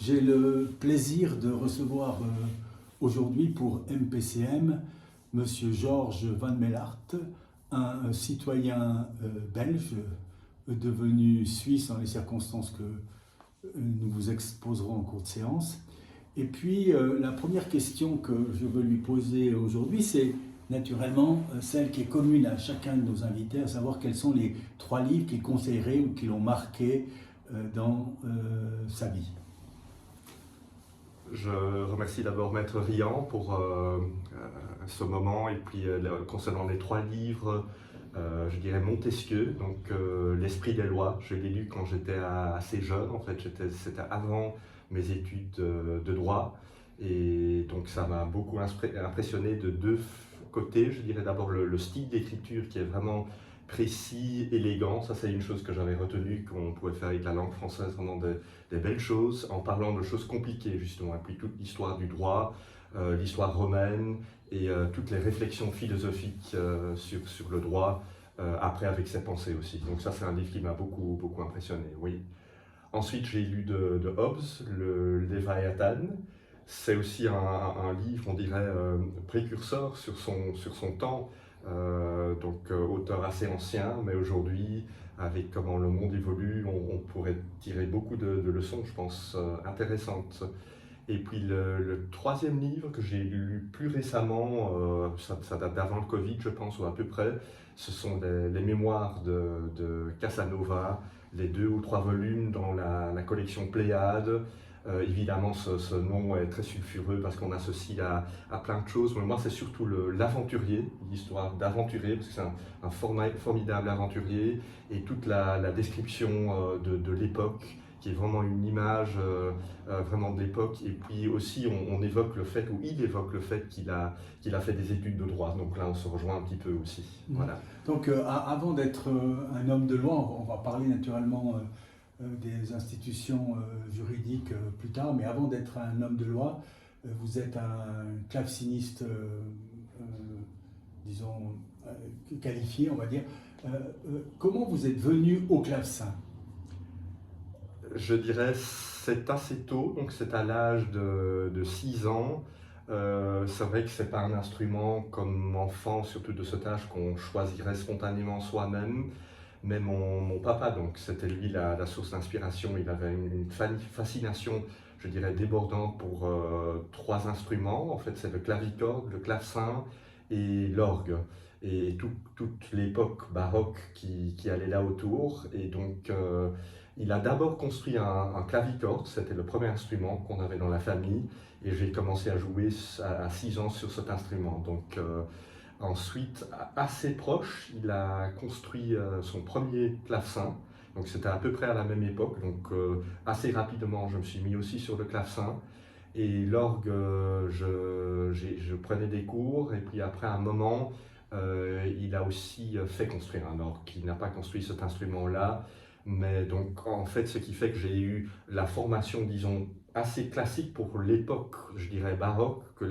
J'ai le plaisir de recevoir aujourd'hui pour MPCM Monsieur Georges Van Mellart, un citoyen belge devenu suisse dans les circonstances que nous vous exposerons en cours de séance. Et puis la première question que je veux lui poser aujourd'hui, c'est naturellement celle qui est commune à chacun de nos invités, à savoir quels sont les 3 livres qu'il conseillerait ou qui l'ont marqué dans sa vie. Je remercie d'abord Maître Rian pour ce moment et puis concernant les 3 livres, je dirais Montesquieu, donc L'Esprit des lois. Je l'ai lu quand j'étais assez jeune, en fait c'était avant mes études de droit et donc ça m'a beaucoup impressionné de 2 côtés. Je dirais d'abord le style d'écriture qui est vraiment précis, élégant, ça c'est une chose que j'avais retenue, qu'on pouvait faire avec la langue française vraiment des belles choses, en parlant de choses compliquées justement, et puis toute l'histoire du droit, l'histoire romaine, et toutes les réflexions philosophiques sur le droit, après avec ses pensées aussi. Donc ça c'est un livre qui m'a beaucoup impressionné, oui. Ensuite j'ai lu de Hobbes, le Léviathan. C'est aussi un livre, on dirait, précurseur sur son temps, auteur assez ancien, mais aujourd'hui, avec comment le monde évolue, on pourrait tirer beaucoup de leçons, je pense, intéressantes. Et puis le 3e livre que j'ai lu plus récemment, ça date d'avant le Covid, je pense, ou à peu près, ce sont les mémoires de Casanova, les 2 ou 3 volumes dans la collection Pléiade. Évidemment, ce nom est très sulfureux parce qu'on associe à plein de choses. Mais moi, c'est surtout l'aventurier, l'histoire d'aventurier, parce que c'est un formidable aventurier, et toute la description de l'époque, qui est vraiment une image vraiment de l'époque. Et puis aussi, on évoque le fait, ou il évoque le fait qu'il a fait des études de droit. Donc là, on se rejoint un petit peu aussi. Voilà. Donc, avant d'être un homme de loi, on va parler naturellement des institutions juridiques plus tard, mais avant d'être un homme de loi, vous êtes un claveciniste, disons, qualifié, on va dire. Comment vous êtes venu au clavecin? Je dirais c'est assez tôt, donc c'est à l'âge de 6 ans. C'est vrai que c'est pas un instrument comme enfant, surtout de cet âge, qu'on choisirait spontanément soi-même. Mais mon papa, donc c'était lui la source d'inspiration. Il avait une fascination, je dirais, débordante pour 3 instruments. En fait, c'est le clavicorde, le clavecin et l'orgue. Et toute l'époque baroque qui allait là autour. Et donc, il a d'abord construit un clavicorde, c'était le premier instrument qu'on avait dans la famille. Et j'ai commencé à jouer à 6 ans sur cet instrument. Donc, ensuite, assez proche, il a construit son premier clavecin. Donc c'était à peu près à la même époque. Donc assez rapidement, je me suis mis aussi sur le clavecin. Et l'orgue, je prenais des cours. Et puis après un moment, il a aussi fait construire un orgue. Il n'a pas construit cet instrument-là. Mais donc en fait, ce qui fait que j'ai eu la formation, disons, assez classique pour l'époque, je dirais baroque, que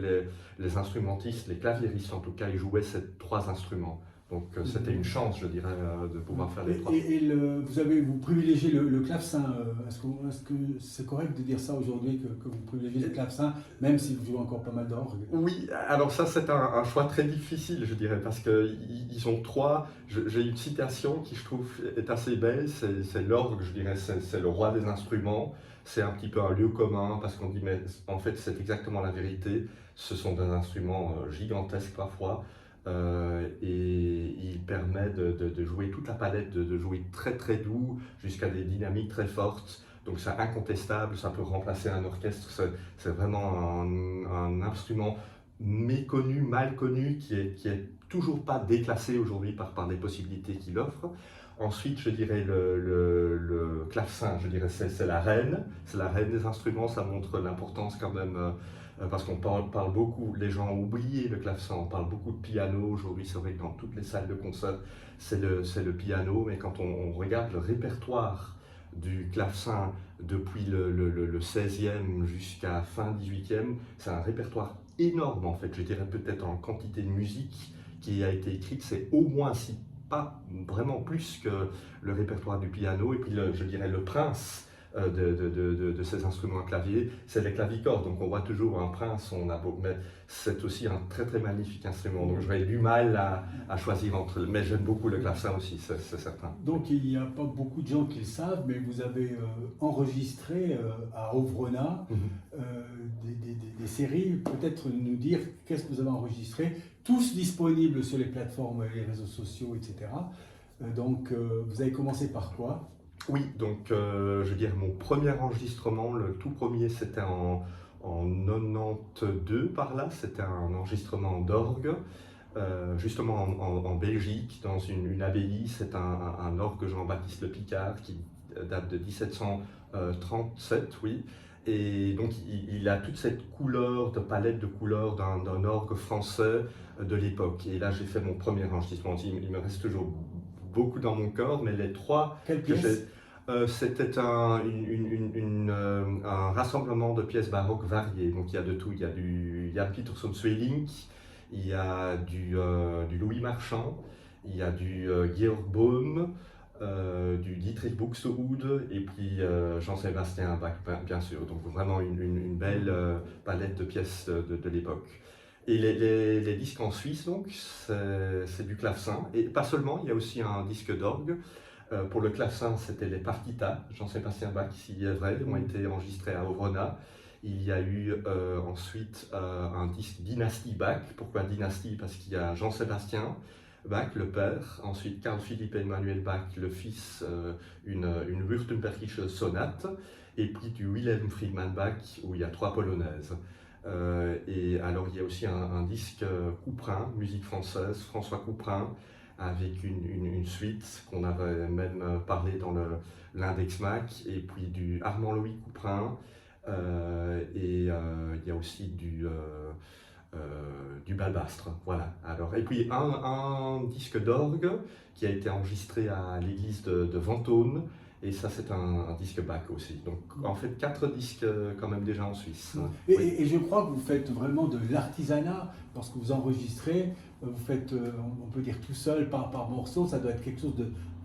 les instrumentistes, les claviéristes en tout cas, ils jouaient ces 3 instruments. Donc c'était une chance, je dirais, de pouvoir faire les 3. Vous privilégiez le clavecin. Est-ce que c'est correct de dire ça aujourd'hui, que vous privilégiez le clavecin, même si vous jouez encore pas mal d'orgue? Oui, alors ça c'est un choix très difficile, je dirais, parce qu'ils ont 3. J'ai une citation qui je trouve est assez belle, c'est l'orgue, je dirais, c'est le roi des instruments. C'est un petit peu un lieu commun, parce qu'on dit, mais en fait c'est exactement la vérité. Ce sont des instruments gigantesques parfois. Et il permet de jouer toute la palette, de jouer très doux jusqu'à des dynamiques très fortes. Donc c'est incontestable, ça peut remplacer un orchestre. C'est vraiment un instrument méconnu, mal connu, qui est toujours pas déclassé aujourd'hui par les possibilités qu'il offre. Ensuite, je dirais le clavecin, je dirais c'est la reine des instruments. Ça montre l'importance quand même, parce qu'on parle beaucoup, les gens ont oublié le clavecin, on parle beaucoup de piano aujourd'hui. C'est vrai que dans toutes les salles de concert, c'est le piano, mais quand on regarde le répertoire du clavecin depuis le 16e jusqu'à fin 18e, c'est un répertoire énorme en fait. Je dirais peut-être en quantité de musique qui a été écrite, c'est au moins, si pas vraiment plus que le répertoire du piano. Et puis je dirais le prince de ces instruments à clavier, c'est les clavicordes. Donc on voit toujours un prince, mais c'est aussi un très très magnifique instrument. Donc j'aurais du mal à choisir entre, mais j'aime beaucoup le clavecin aussi, c'est certain. Donc il n'y a pas beaucoup de gens qui le savent, mais vous avez enregistré à Ovrona des séries. Peut-être nous dire qu'est-ce que vous avez enregistré, tous disponibles sur les plateformes, les réseaux sociaux, etc. Donc vous avez commencé par quoi? Oui, donc je veux dire, mon premier enregistrement, le tout premier, c'était en 92 par là, c'était un enregistrement d'orgue, justement en Belgique, dans une abbaye. C'est un orgue Jean-Baptiste Le Picard qui date de 1737, oui. Et donc il a toute cette couleur, de palette de couleurs d'un orgue français de l'époque. Et là j'ai fait mon premier enregistrement, il me reste toujours beaucoup dans mon corps, mais les trois Quelle que pièce? c'était un rassemblement de pièces baroques variées. Donc il y a de tout, il y a du Jan Pieterszoon Sweelinck, il y a du Louis Marchand, il y a du Georg Bohm, du Dietrich Buxtehude et puis Jean-Sébastien Bach, bien sûr. Donc vraiment une belle palette de pièces de l'époque. Et les disques en Suisse, donc, c'est du clavecin. Et pas seulement, il y a aussi un disque d'orgue. Pour le clavecin, c'était les partitas. Jean-Sébastien Bach, s'il est vrai, ont été enregistrés à Ovrona. Il y a eu ensuite un disque Dynastie Bach. Pourquoi Dynastie? Parce qu'il y a Jean-Sébastien Bach, le père, ensuite Carl Philipp Emanuel Bach, le fils, une Württembergische sonate, et puis du Wilhelm Friedman Bach, où il y a 3 polonaises. Et alors il y a aussi un disque Couperin, musique française, François Couperin, avec une suite qu'on avait même parlé dans l'index Mac, et puis du Armand-Louis Couperin, et il y a aussi du Balbastre, voilà. Alors, et puis un disque d'orgue qui a été enregistré à l'église de Ventône, et ça c'est un disque Bach aussi. Donc en fait 4 disques quand même déjà en Suisse. Et, Oui. et je crois que vous faites vraiment de l'artisanat, parce que vous enregistrez, vous faites, on peut dire tout seul par morceau, ça doit être quelque chose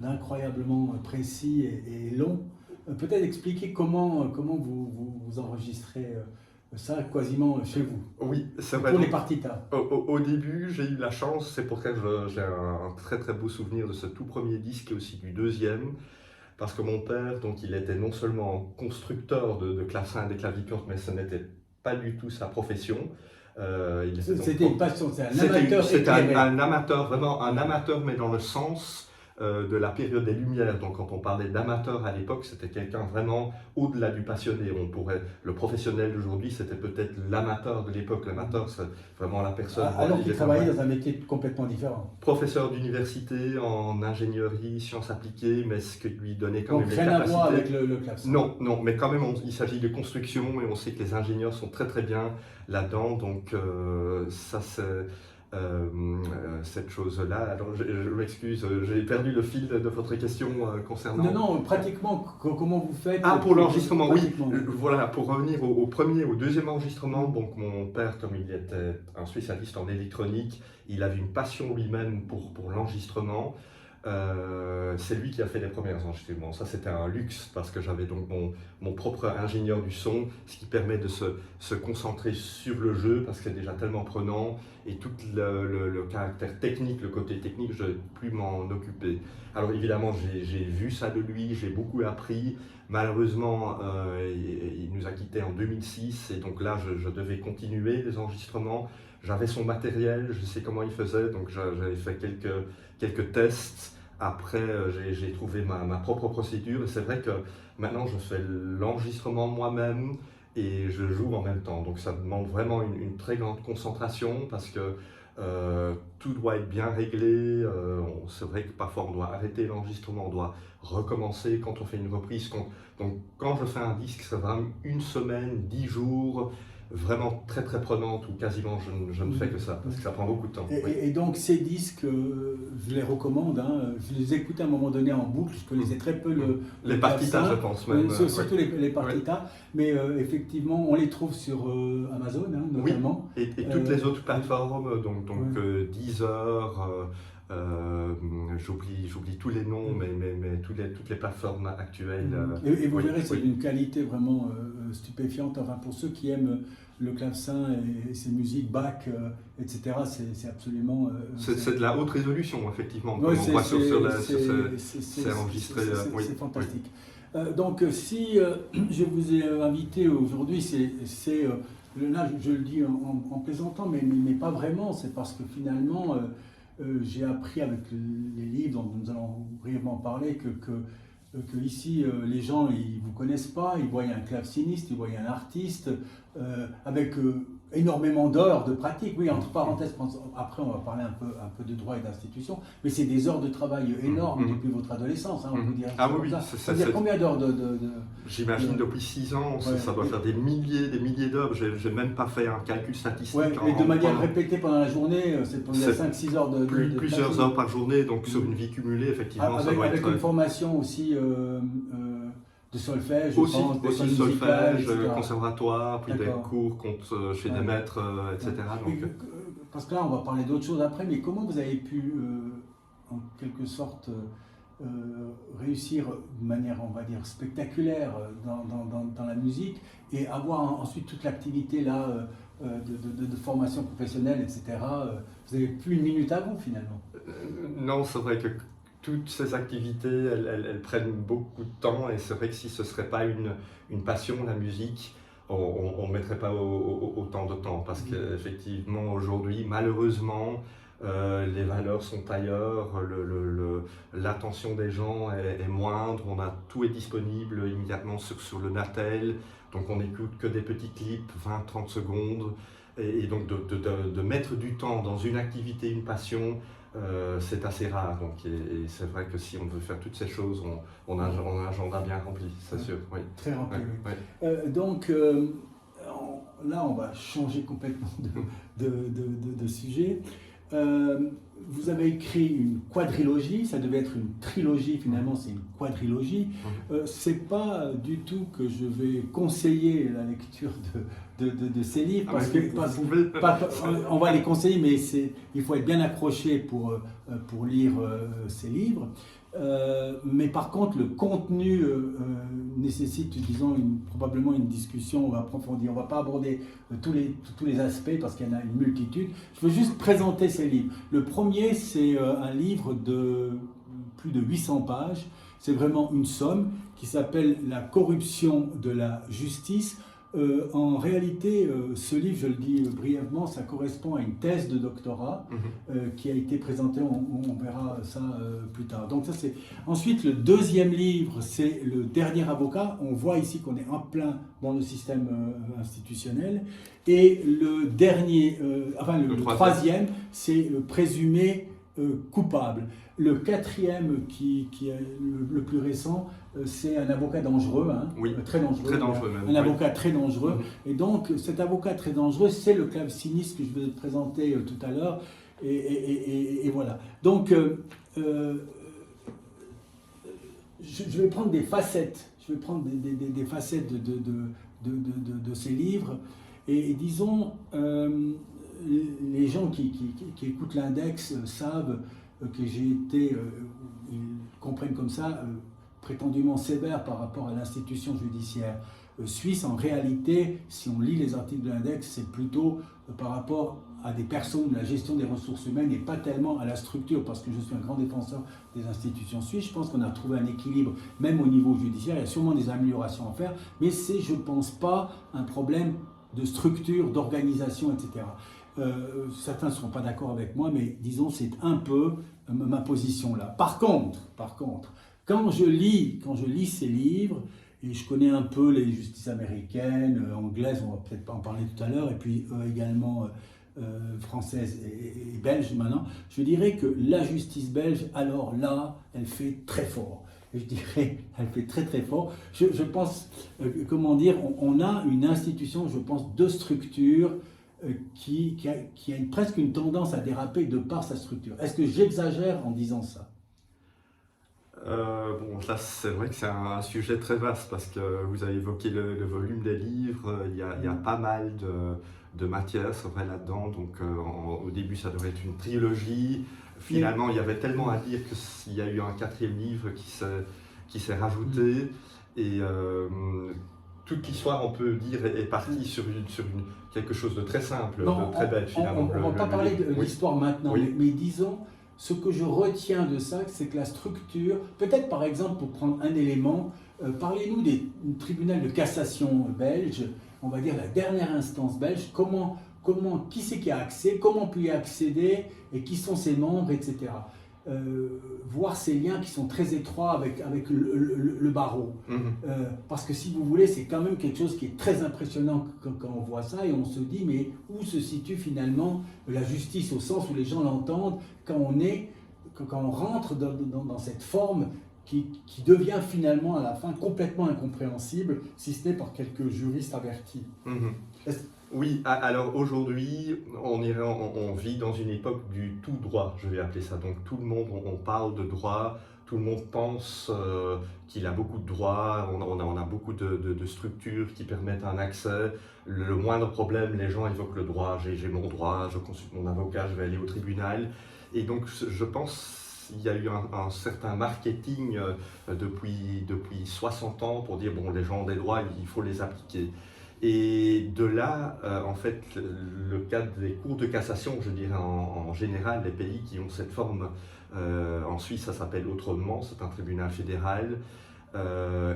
d'incroyablement précis et long. Peut-être expliquer comment vous enregistrez ça quasiment chez vous. Oui, c'est vrai. Pour les partitas. Au début, j'ai eu la chance, c'est pour ça que j'ai un très très beau souvenir de ce tout premier disque et aussi du deuxième, parce que mon père, donc, il était non seulement constructeur de clavecins et des clavicordes, mais ce n'était pas du tout sa profession. C'était une passion, c'est un amateur. C'était un amateur, vraiment un amateur, mais dans le sens de la période des Lumières. Donc quand on parlait d'amateur à l'époque, c'était quelqu'un vraiment au-delà du passionné. Le professionnel d'aujourd'hui, c'était peut-être l'amateur de l'époque. L'amateur, c'est vraiment la personne... Alors qu'il travaillait dans un métier complètement différent. Professeur d'université en ingénierie, sciences appliquées, mais ce qui lui donnait quand même les capacités... Donc rien à voir avec le clavecin. Non, mais quand même, il s'agit de construction, et on sait que les ingénieurs sont très très bien là-dedans. Donc ça, c'est... cette chose-là. Alors, je m'excuse, j'ai perdu le fil de votre question concernant... Non, pratiquement, comment vous faites? Ah, pour l'enregistrement, oui. Voilà, pour revenir au deuxième enregistrement, donc mon père, comme il était un spécialiste en électronique, il avait une passion lui-même pour l'enregistrement. C'est lui qui a fait les premiers enregistrements. Ça, c'était un luxe parce que j'avais donc mon propre ingénieur du son, ce qui permet de se concentrer sur le jeu parce que c'est déjà tellement prenant, et tout le caractère technique, le côté technique, je ne vais plus m'en occuper. Alors évidemment, j'ai vu ça de lui, j'ai beaucoup appris. Malheureusement, il nous a quittés en 2006, et donc là, je devais continuer les enregistrements. J'avais son matériel, je sais comment il faisait, donc j'avais fait quelques tests. Après, j'ai trouvé ma propre procédure, et c'est vrai que maintenant je fais l'enregistrement moi-même et je joue en même temps. Donc ça demande vraiment une très grande concentration parce que tout doit être bien réglé. C'est vrai que parfois on doit arrêter l'enregistrement, on doit recommencer quand on fait une reprise. Donc quand je fais un disque, c'est vraiment 1 semaine, 10 jours, vraiment très très prenante, ou quasiment je ne fais que ça, parce que ça prend beaucoup de temps. Et donc ces disques, je les recommande, hein, je les écoute à un moment donné en boucle, je connaissais très peu les partitas, je pense même. Surtout les partitas, mais effectivement on les trouve sur Amazon, hein, notamment. Oui, et toutes les autres plateformes, donc Deezer, J'oublie tous les noms, mais toutes les plateformes actuelles. Et vous oui, verrez, c'est oui. d'une qualité vraiment stupéfiante. Enfin, pour ceux qui aiment le clavecin et ses musiques, Bach, etc., c'est absolument... C'est de la haute résolution, effectivement. Ouais, Comme on voit sur c'est enregistré. Oui, c'est fantastique. Donc, si je vous ai invité aujourd'hui, là, je le dis en plaisantant, mais pas vraiment. C'est parce que finalement, j'ai appris avec les livres dont nous allons brièvement parler que ici, les gens, ils vous connaissent pas, ils voient un claveciniste, ils voient un artiste, avec énormément d'heures de pratique. Oui, entre parenthèses, après on va parler un peu de droit et d'institution, mais c'est des heures de travail énormes depuis votre adolescence, hein, on vous dirait. Ah oui, C'est-à-dire combien d'heures J'imagine depuis 6 ans, ça doit faire des milliers d'heures. J'ai même pas fait un calcul statistique. Ouais, et de manière répétée pendant la journée, c'est 5-6 heures de plusieurs heures par journée, donc sur une vie cumulée, effectivement, ça doit être... Avec une formation aussi de solfège, je aussi, pense, aussi solfège, conservatoire, puis des cours chez des maîtres, etc. Donc... Parce que là, on va parler d'autres choses après, mais comment vous avez pu, en quelque sorte, réussir de manière, on va dire, spectaculaire dans la musique et avoir ensuite toute l'activité là de formation professionnelle, etc. Vous n'avez plus une minute à vous, finalement. Non, c'est vrai que toutes ces activités, elles prennent beaucoup de temps, et c'est vrai que si ce ne serait pas une passion, la musique, on ne mettrait pas autant de temps, parce qu'effectivement aujourd'hui, malheureusement, les valeurs sont ailleurs, l'attention des gens est moindre, tout est disponible immédiatement sur le Natel, donc on n'écoute que des petits clips, 20-30 secondes, et donc de mettre du temps dans une activité, une passion, c'est assez rare. Donc, et c'est vrai que si on veut faire toutes ces choses, on a un agenda bien rempli, c'est sûr. Oui. Très rempli, oui. Oui. Donc là, on va changer complètement de sujet. Vous avez écrit une quadrilogie, ça devait être une trilogie, finalement c'est une quadrilogie. C'est pas du tout que je vais conseiller la lecture de ces livres, parce que on va les conseiller, mais il faut être bien accroché pour lire ces livres. Mais par contre, le contenu nécessite, disons, probablement une discussion approfondie. On ne va pas aborder tous les aspects parce qu'il y en a une multitude. Je veux juste présenter ces livres. Le premier, c'est un livre de plus de 800 pages. C'est vraiment une somme qui s'appelle « La corruption de la justice ». En réalité, ce livre, je le dis brièvement, ça correspond à une thèse de doctorat qui a été présentée, on verra ça plus tard. Donc ça, c'est... Ensuite, le deuxième livre, c'est Le dernier avocat. On voit ici qu'on est en plein dans le système institutionnel. Et le dernier, le troisième, c'est Le présumé coupable. Le quatrième, qui est le plus récent, c'est Un avocat dangereux, hein, oui, très dangereux, même, un avocat très dangereux. Et donc cet avocat très dangereux, c'est le claveciniste que je vous ai présenté tout à l'heure. Et voilà. Donc je vais prendre des facettes. Je vais prendre des facettes de ces livres. Et disons, les gens qui écoutent l'Index savent que j'ai été, ils comprennent comme ça, prétendument sévère par rapport à l'institution judiciaire suisse. En réalité, si on lit les articles de l'Index, c'est plutôt par rapport à des personnes, de la gestion des ressources humaines, et pas tellement à la structure, parce que je suis un grand défenseur des institutions suisses. Je pense qu'on a trouvé un équilibre, même au niveau judiciaire. Il y a sûrement des améliorations à faire, mais c'est, je ne pense pas, un problème de structure, d'organisation, etc. Certains ne seront pas d'accord avec moi, mais disons, c'est un peu ma position là. Par contre, quand je lis ces livres, et je connais un peu les justices américaines, anglaises, on va peut-être pas en parler tout à l'heure, et puis également française et belge maintenant, je dirais que la justice belge, alors là, elle fait très fort. Je dirais, elle fait très très fort. Je pense, comment dire, on a une institution, je pense, de structure qui a presque une tendance à déraper de par sa structure. Est-ce que j'exagère en disant ça ? Bon, là, c'est vrai que c'est un sujet très vaste, parce que vous avez évoqué le volume des livres, il y a pas mal de matière, c'est vrai, là-dedans. Donc, au début, ça devrait être une trilogie. finalement, il y avait tellement à dire qu'il y a eu un 4e livre qui s'est rajouté. Et toute l'histoire, on peut dire, est partie sur quelque chose de très simple, Non, de très bête finalement. On ne va pas parler de l'histoire maintenant, Oui. mais disons, ce que je retiens de ça, c'est que la structure, peut-être par exemple pour prendre un élément, parlez-nous du tribunal de cassation belge, on va dire la dernière instance belge, qui c'est qui a accès, comment on peut y accéder et qui sont ses membres, etc. Voir ces liens qui sont très étroits avec le barreau. Parce que si vous voulez, c'est quand même quelque chose qui est très impressionnant quand on voit ça et on se dit, mais où se situe finalement la justice au sens où les gens l'entendent quand on rentre dans cette forme qui devient finalement à la fin complètement incompréhensible, si ce n'est par quelques juristes avertis. Oui, alors aujourd'hui, on vit dans une époque du tout droit, je vais appeler ça. Donc tout le monde, on parle de droit, tout le monde pense qu'il a beaucoup de droits, on a beaucoup de structures qui permettent un accès. Le moindre problème, les gens évoquent le droit, j'ai mon droit, je consulte mon avocat, je vais aller au tribunal. Et donc je pense qu'il y a eu un certain marketing depuis 60 ans pour dire, bon, les gens ont des droits, il faut les appliquer. Et de là, en fait, le cadre des cours de cassation, je dirais en général, les pays qui ont cette forme, en Suisse ça s'appelle autrement, c'est un tribunal fédéral,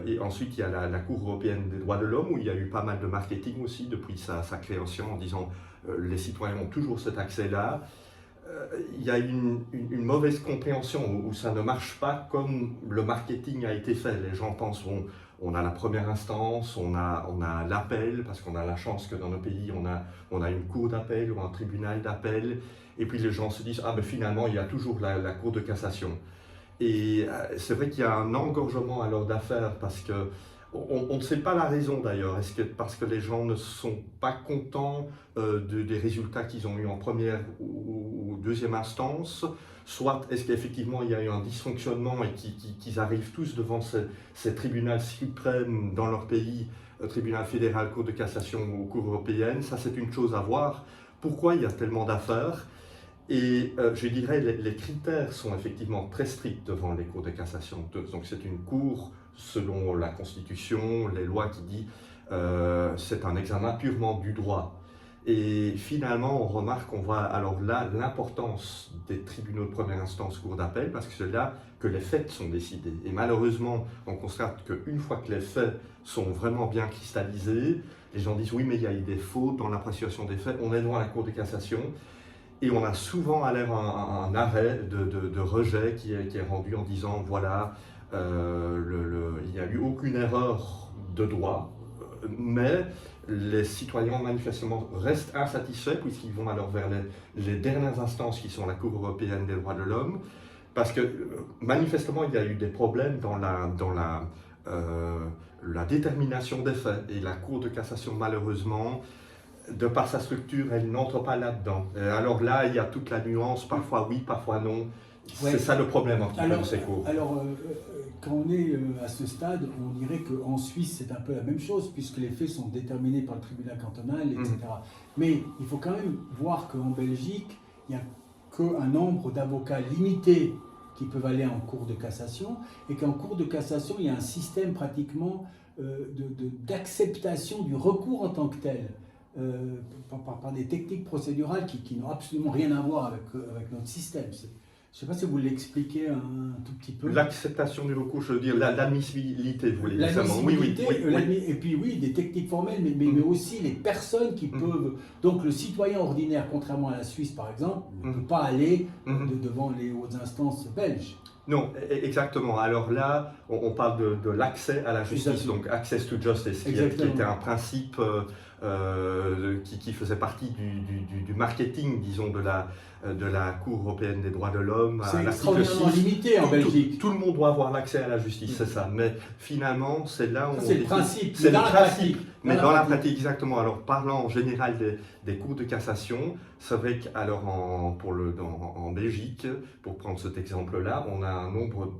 et ensuite il y a la Cour européenne des droits de l'homme où il y a eu pas mal de marketing aussi depuis sa création en disant les citoyens ont toujours cet accès-là. Il y a une mauvaise compréhension où ça ne marche pas comme le marketing a été fait. Les gens pensent on a la première instance, on a l'appel, parce qu'on a la chance que dans nos pays, on a une cour d'appel ou un tribunal d'appel, et puis les gens se disent, ah ben finalement, il y a toujours la cour de cassation. Et c'est vrai qu'il y a un engorgement alors d'affaires, parce que on ne sait pas la raison d'ailleurs. Est-ce que parce que les gens ne sont pas contents des résultats qu'ils ont eu en première ou deuxième instance, soit est-ce qu'effectivement il y a eu un dysfonctionnement et qu'ils arrivent tous devant ces tribunaux suprêmes dans leur pays, tribunal fédéral, cour de cassation ou cour européenne. Ça c'est une chose à voir. Pourquoi il y a tellement d'affaires? Et je dirais les critères sont effectivement très stricts devant les cours de cassation. Donc c'est une cour selon la Constitution, les lois qui dit c'est un examen purement du droit. Et finalement, on remarque, on voit alors là l'importance des tribunaux de première instance, cour d'appel, parce que c'est là que les faits sont décidés. Et malheureusement, on constate qu'une fois que les faits sont vraiment bien cristallisés, les gens disent oui, mais il y a eu des fautes dans l'appréciation des faits, on est devant la Cour de cassation. Et on a souvent alors un arrêt de rejet qui est rendu en disant voilà, il n'y a eu aucune erreur de droit, mais les citoyens manifestement restent insatisfaits puisqu'ils vont alors vers les dernières instances qui sont la Cour européenne des droits de l'homme, parce que manifestement il y a eu des problèmes dans la détermination des faits, et la Cour de cassation malheureusement, de par sa structure, elle n'entre pas là-dedans. Alors là, il y a toute la nuance, parfois oui, parfois non. Ouais. C'est ça le problème un petit peu de ces cours. Alors, quand on est à ce stade, on dirait qu'en Suisse, c'est un peu la même chose, puisque les faits sont déterminés par le tribunal cantonal, etc. Mais il faut quand même voir qu'en Belgique, il n'y a qu'un nombre d'avocats limité qui peuvent aller en cour de cassation, et qu'en cour de cassation, il y a un système pratiquement d'acceptation du recours en tant que tel. Par des techniques procédurales qui n'ont absolument rien à voir avec notre système. Je ne sais pas si vous l'expliquez un tout petit peu. L'acceptation du recours, je veux dire l'admissibilité, vous voulez dire ça. L'admissibilité, et puis oui, des techniques formelles, mais aussi les personnes qui peuvent... Donc le citoyen ordinaire, contrairement à la Suisse par exemple, ne peut pas aller devant les hautes instances belges. Non, exactement. Alors là, on parle de l'accès à la justice, donc access to justice, qui était un principe qui faisait partie du marketing, disons, de la Cour européenne des droits de l'homme. C'est extraordinairement limité en Belgique. Tout le monde doit avoir l'accès à la justice, c'est ça. Mais finalement, c'est là où... C'est le principe. C'est le principe. Mais dans la pratique, exactement. Alors, parlant en général des cours de cassation, c'est vrai qu'alors en Belgique, pour prendre cet exemple-là, on a un nombre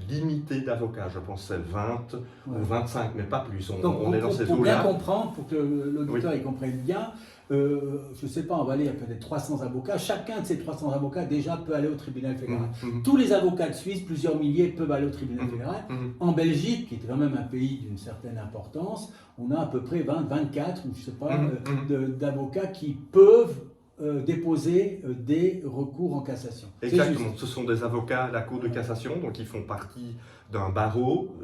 limité d'avocats. Je pense que c'est 20 ou 25, mais pas plus. Donc, est dans ces pour eaux-là. bien comprendre, pour que l'auditeur y comprenne bien, je ne sais pas, on va aller à peut-être 300 avocats. Chacun de ces 300 avocats déjà peut aller au tribunal fédéral. Tous les avocats de Suisse, plusieurs milliers, peuvent aller au tribunal fédéral. En Belgique, qui est quand même un pays d'une certaine importance, on a à peu près 20, 24, ou je ne sais pas, d'avocats qui peuvent déposer des recours en cassation. Exactement, ce sont des avocats à la Cour de cassation, donc ils font partie d'un barreau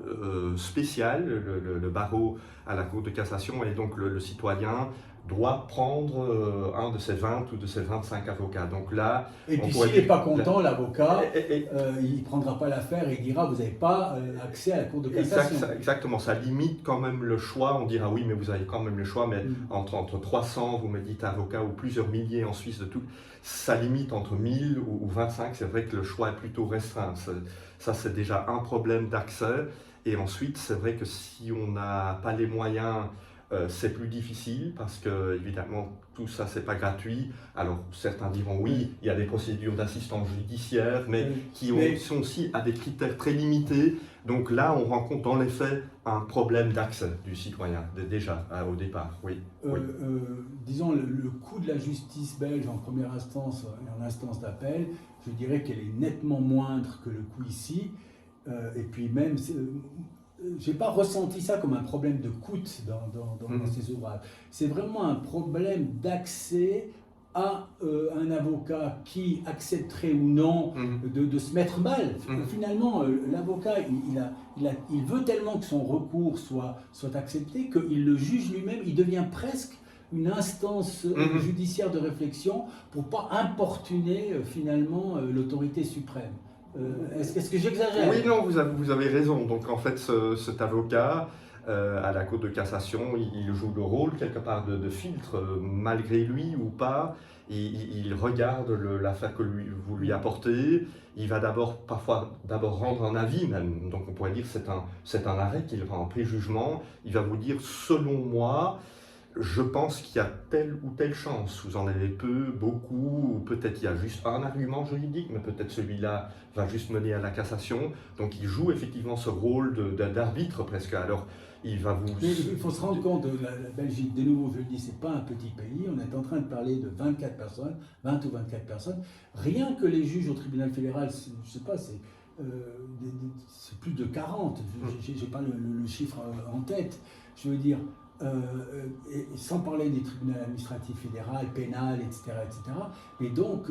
spécial, le barreau à la Cour de cassation, et donc le citoyen doit prendre un de ces 20 ou de ces 25 avocats. Donc là, et puis s'il n'est pas content, l'avocat, il ne prendra pas l'affaire et il dira vous n'avez pas accès à la Cour de cassation. Exactement, ça limite quand même le choix. On dira oui, mais vous avez quand même le choix, mais entre 300, vous me dites avocat, ou plusieurs milliers en Suisse de tout, ça limite entre 1000 ou 25. C'est vrai que le choix est plutôt restreint. Ça, c'est déjà un problème d'accès. Et ensuite, c'est vrai que si on n'a pas les moyens, c'est plus difficile parce que, évidemment, tout ça, c'est pas gratuit. Alors, certains diront oui, il y a des procédures d'assistance judiciaire, mais qui sont aussi à des critères très limités. Donc là, on rencontre dans les faits un problème d'accès du citoyen, déjà, au départ. Oui. Disons, le coût de la justice belge en première instance et en instance d'appel, je dirais qu'elle est nettement moindre que le coût ici. Et puis même, je n'ai pas ressenti ça comme un problème de coût dans ces ouvrages. C'est vraiment un problème d'accès à un avocat qui accepterait ou non de se mettre mal. Finalement, l'avocat, il veut tellement que son recours soit accepté qu'il le juge lui-même, il devient presque une instance judiciaire de réflexion pour ne pas importuner finalement l'autorité suprême. Est-ce que j'exagère? Oui, non, vous avez raison. Donc en fait, cet avocat, à la Cour de cassation, il joue le rôle quelque part de filtre, malgré lui ou pas. Il regarde l'affaire que vous lui apportez. Il va parfois rendre un avis même. Donc on pourrait dire que c'est un arrêt qu'il rend en préjugement. Il va vous dire, selon moi, je pense qu'il y a telle ou telle chance. Vous en avez peu, beaucoup, ou peut-être il y a juste un argument juridique, mais peut-être celui-là va juste mener à la cassation. Donc il joue effectivement ce rôle d'arbitre presque. Alors il va vous... Il faut se rendre compte de la Belgique, de nouveau je le dis, c'est pas un petit pays. On est en train de parler de 24 personnes, 20 ou 24 personnes. Rien que les juges au tribunal fédéral, je sais pas, c'est plus de 40. J'ai pas le chiffre en tête. Je veux dire... et sans parler des tribunaux administratifs fédéraux, pénal, etc., etc. Et donc,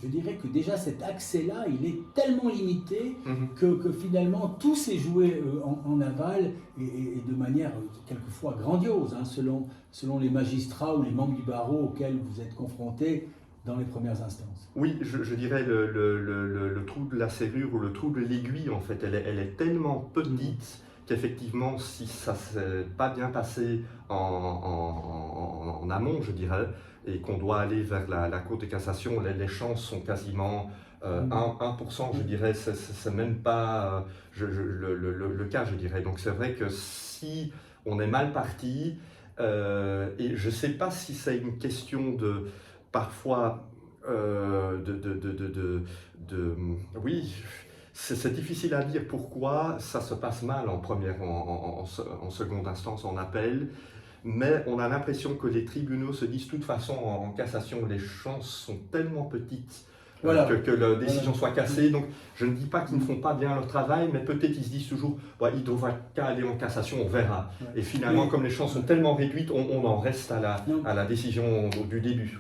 je dirais que déjà cet accès-là, il est tellement limité que finalement tout s'est joué en aval et de manière quelquefois grandiose, hein, selon les magistrats ou les membres du barreau auxquels vous êtes confrontés dans les premières instances. Oui, je dirais le trou de la serrure ou le trou de l'aiguille, en fait, elle est tellement petite qu'effectivement, si ça ne s'est pas bien passé en amont, je dirais, et qu'on doit aller vers la Cour de cassation, les chances sont quasiment 1%, je dirais, c'est même pas le cas, je dirais. Donc c'est vrai que si on est mal parti, et je ne sais pas si c'est une question de, parfois, oui... C'est difficile à dire pourquoi ça se passe mal en seconde instance, en appel, mais on a l'impression que les tribunaux se disent de toute façon en cassation, les chances sont tellement petites que la décision soit cassée. Donc je ne dis pas qu'ils ne font pas bien leur travail, mais peut-être ils se disent toujours ils ne doivent qu'à aller en cassation, on verra. Et finalement, comme les chances sont tellement réduites, on en reste à la décision du début.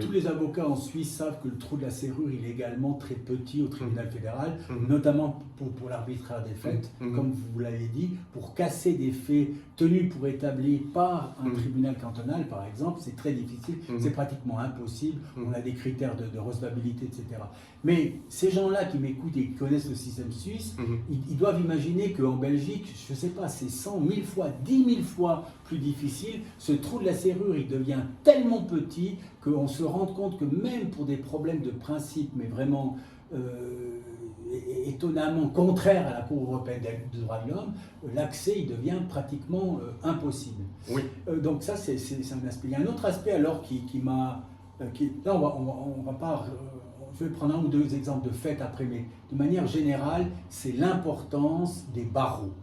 Tous les avocats en Suisse savent que le trou de la serrure il est également très petit au tribunal fédéral, notamment pour l'arbitraire des faits, comme vous l'avez dit, pour casser des faits tenus pour établir par un tribunal cantonal, par exemple, c'est très difficile, c'est pratiquement impossible, on a des critères de recevabilité, etc. Mais ces gens-là qui m'écoutent et qui connaissent le système suisse, ils doivent imaginer qu'en Belgique, je ne sais pas, c'est 100, 1000 fois, 10 000 fois plus difficile. Ce trou de la serrure, il devient tellement petit qu'on se rend compte que même pour des problèmes de principe, mais vraiment étonnamment contraires à la Cour européenne des droits de l'homme, l'accès, il devient pratiquement impossible. Oui. Donc ça, c'est un aspect. Il y a un autre aspect alors qui m'a... là, on va pas... je vais prendre un ou deux exemples de faits après, mais de manière générale, c'est l'importance des barreaux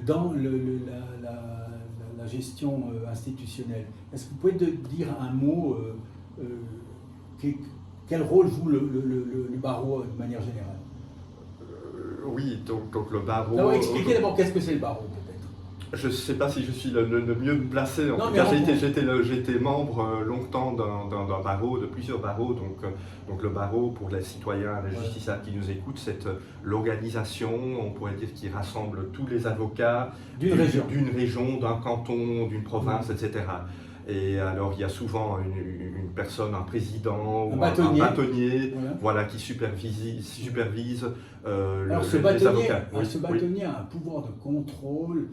dans la gestion institutionnelle. Est-ce que vous pouvez dire un mot, quel rôle joue le barreau de manière générale? Oui, donc le barreau... Alors, expliquez d'abord qu'est-ce que c'est le barreau. Je ne sais pas si je suis le mieux placé. En tout cas, j'ai été membre longtemps d'un barreau, de plusieurs barreaux. Donc le barreau, pour les citoyens, les justiciables qui nous écoutent, c'est l'organisation, on pourrait dire, qui rassemble tous les avocats d'une région, d'un canton, d'une province, etc. Et alors, il y a souvent une personne, un président ou un bâtonnier voilà, qui supervise ce bâtonnier a un pouvoir de contrôle,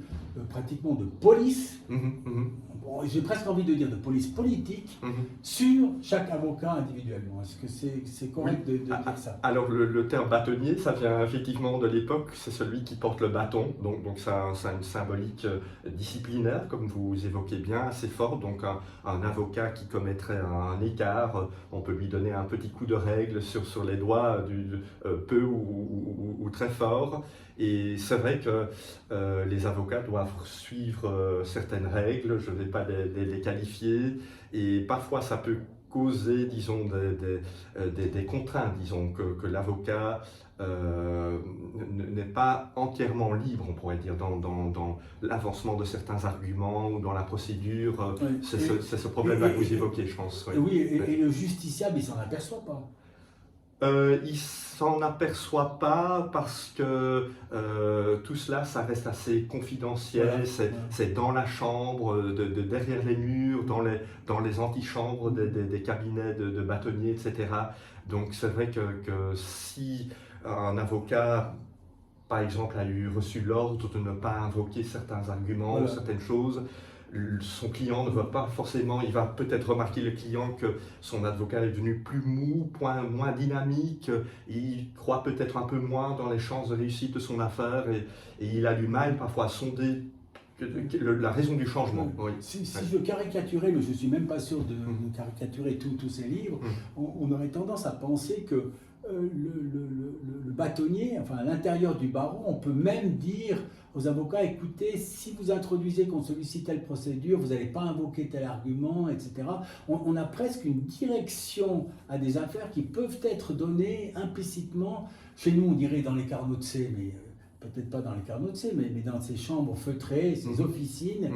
pratiquement de police, bon, j'ai presque envie de dire de police politique, sur chaque avocat individuellement. Est-ce que c'est correct de dire ça? Alors, le terme bâtonnier, ça vient effectivement de l'époque, c'est celui qui porte le bâton, donc ça a une symbolique disciplinaire, comme vous évoquez bien, assez forte. Donc un avocat qui commettrait un écart, on peut lui donner un petit coup de règle sur les doigts, peu ou très fort. Et c'est vrai que les avocats doivent suivre certaines règles, je ne vais pas les qualifier, et parfois ça peut causer, disons, des contraintes, disons, que l'avocat n'est pas entièrement libre, on pourrait dire, dans l'avancement de certains arguments ou dans la procédure. C'est ce problème-là que vous évoquez, je pense. Et le justiciable, il ne s'en aperçoit pas. Il s'en aperçoit pas parce que tout cela, ça reste assez confidentiel, c'est dans la chambre, derrière les murs, dans les antichambres des cabinets de bâtonniers, etc. Donc c'est vrai que si un avocat, par exemple, a reçu l'ordre de ne pas invoquer certains arguments ou certaines choses, son client ne va pas forcément, il va peut-être remarquer le client que son avocat est devenu plus mou, moins dynamique, il croit peut-être un peu moins dans les chances de réussite de son affaire et il a du mal parfois à sonder la raison du changement. Si je caricaturais, mais je ne suis même pas sûr de caricaturer tous ces livres, on aurait tendance à penser que le bâtonnier, enfin à l'intérieur du barreau, on peut même dire aux avocats, écoutez, si vous introduisez contre celui-ci telle procédure, vous n'allez pas invoquer tel argument, etc. On a presque une direction à des affaires qui peuvent être données implicitement. Chez nous, on dirait dans les carnaux de C, mais peut-être pas dans les carnaux de C, mais dans ces chambres feutrées, ces officines,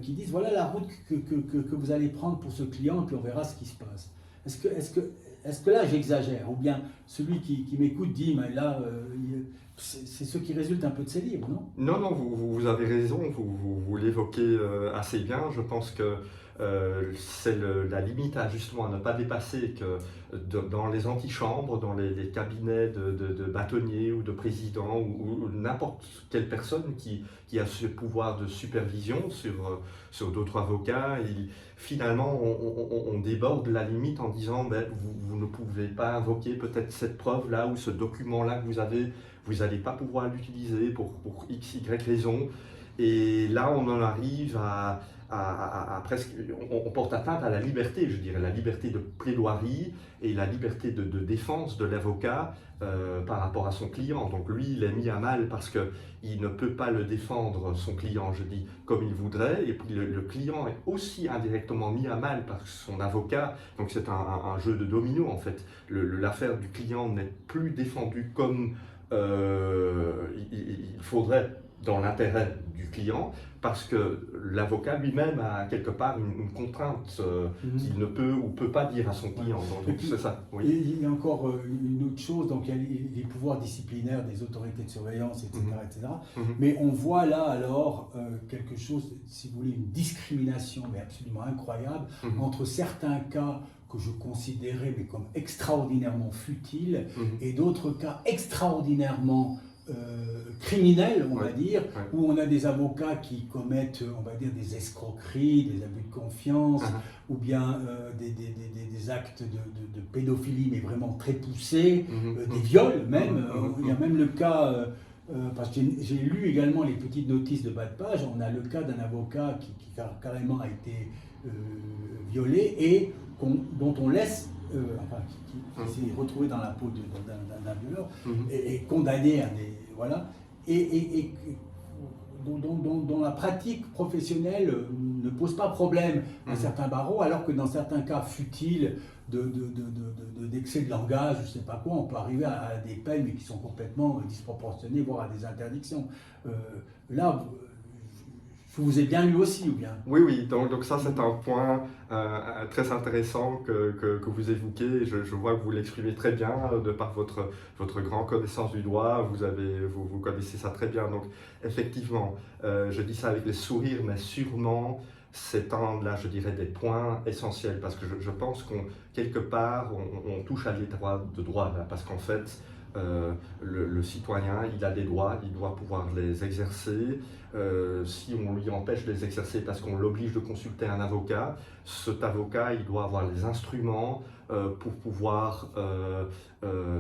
qui disent, voilà la route que vous allez prendre pour ce client, puis on verra ce qui se passe. Est-ce que là j'exagère? Ou bien celui qui m'écoute dit, mais là, c'est ce qui résulte un peu de ces livres, non? Non, vous avez raison, vous l'évoquez assez bien. Je pense que c'est la limite justement à ne pas dépasser, que dans les antichambres, dans les cabinets de bâtonniers ou de présidents ou n'importe quelle personne qui a ce pouvoir de supervision sur d'autres avocats, finalement on déborde la limite en disant vous ne pouvez pas invoquer peut-être cette preuve-là ou ce document-là que vous n'allez pas pouvoir l'utiliser pour x, y raison. Et là on en arrive à presque, on porte atteinte à la liberté, je dirais, la liberté de plaidoirie et la liberté de défense de l'avocat par rapport à son client. Donc lui, il est mis à mal parce qu'il ne peut pas le défendre, son client, je dis, comme il voudrait. Et puis le client est aussi indirectement mis à mal par son avocat. Donc c'est un jeu de domino, en fait. L'affaire du client n'est plus défendue comme il faudrait dans l'intérêt du client, parce que l'avocat lui-même a quelque part une contrainte qu'il ne peut ou peut pas dire à son client. Donc c'est ça. Oui. Et il y a encore une autre chose, donc il y a les pouvoirs disciplinaires des autorités de surveillance, etc. etc. Mais on voit là alors quelque chose, si vous voulez, une discrimination mais absolument incroyable entre certains cas que je considérais mais comme extraordinairement futiles et d'autres cas extraordinairement criminels, on va dire, où on a des avocats qui commettent, on va dire, des escroqueries, des abus de confiance, ou bien des actes de pédophilie, mais vraiment très poussés, des viols même. Il y a même le cas parce que j'ai lu également les petites notices de bas de page. On a le cas d'un avocat qui carrément a été violé et dont on laisse, qui s'est retrouvé dans la peau d'un violeur et condamné à des... Voilà. Et dont la pratique professionnelle ne pose pas problème à certains barreaux, alors que dans certains cas futiles d'excès de langage, je ne sais pas quoi, on peut arriver à des peines mais qui sont complètement disproportionnées, voire à des interdictions. Là, je vous ai bien lu aussi, ou bien? Oui, donc ça c'est un point très intéressant que vous évoquez. Je vois que vous l'exprimez très bien de par votre grande connaissance du droit, vous connaissez ça très bien. Donc effectivement, je dis ça avec le sourire, mais sûrement c'est là, je dirais, des points essentiels, parce que je pense quelque part, on touche à l'état de droit, là, parce qu'en fait, le citoyen, il a des droits, il doit pouvoir les exercer. Si on lui empêche de les exercer parce qu'on l'oblige de consulter un avocat, cet avocat, il doit avoir les instruments pour pouvoir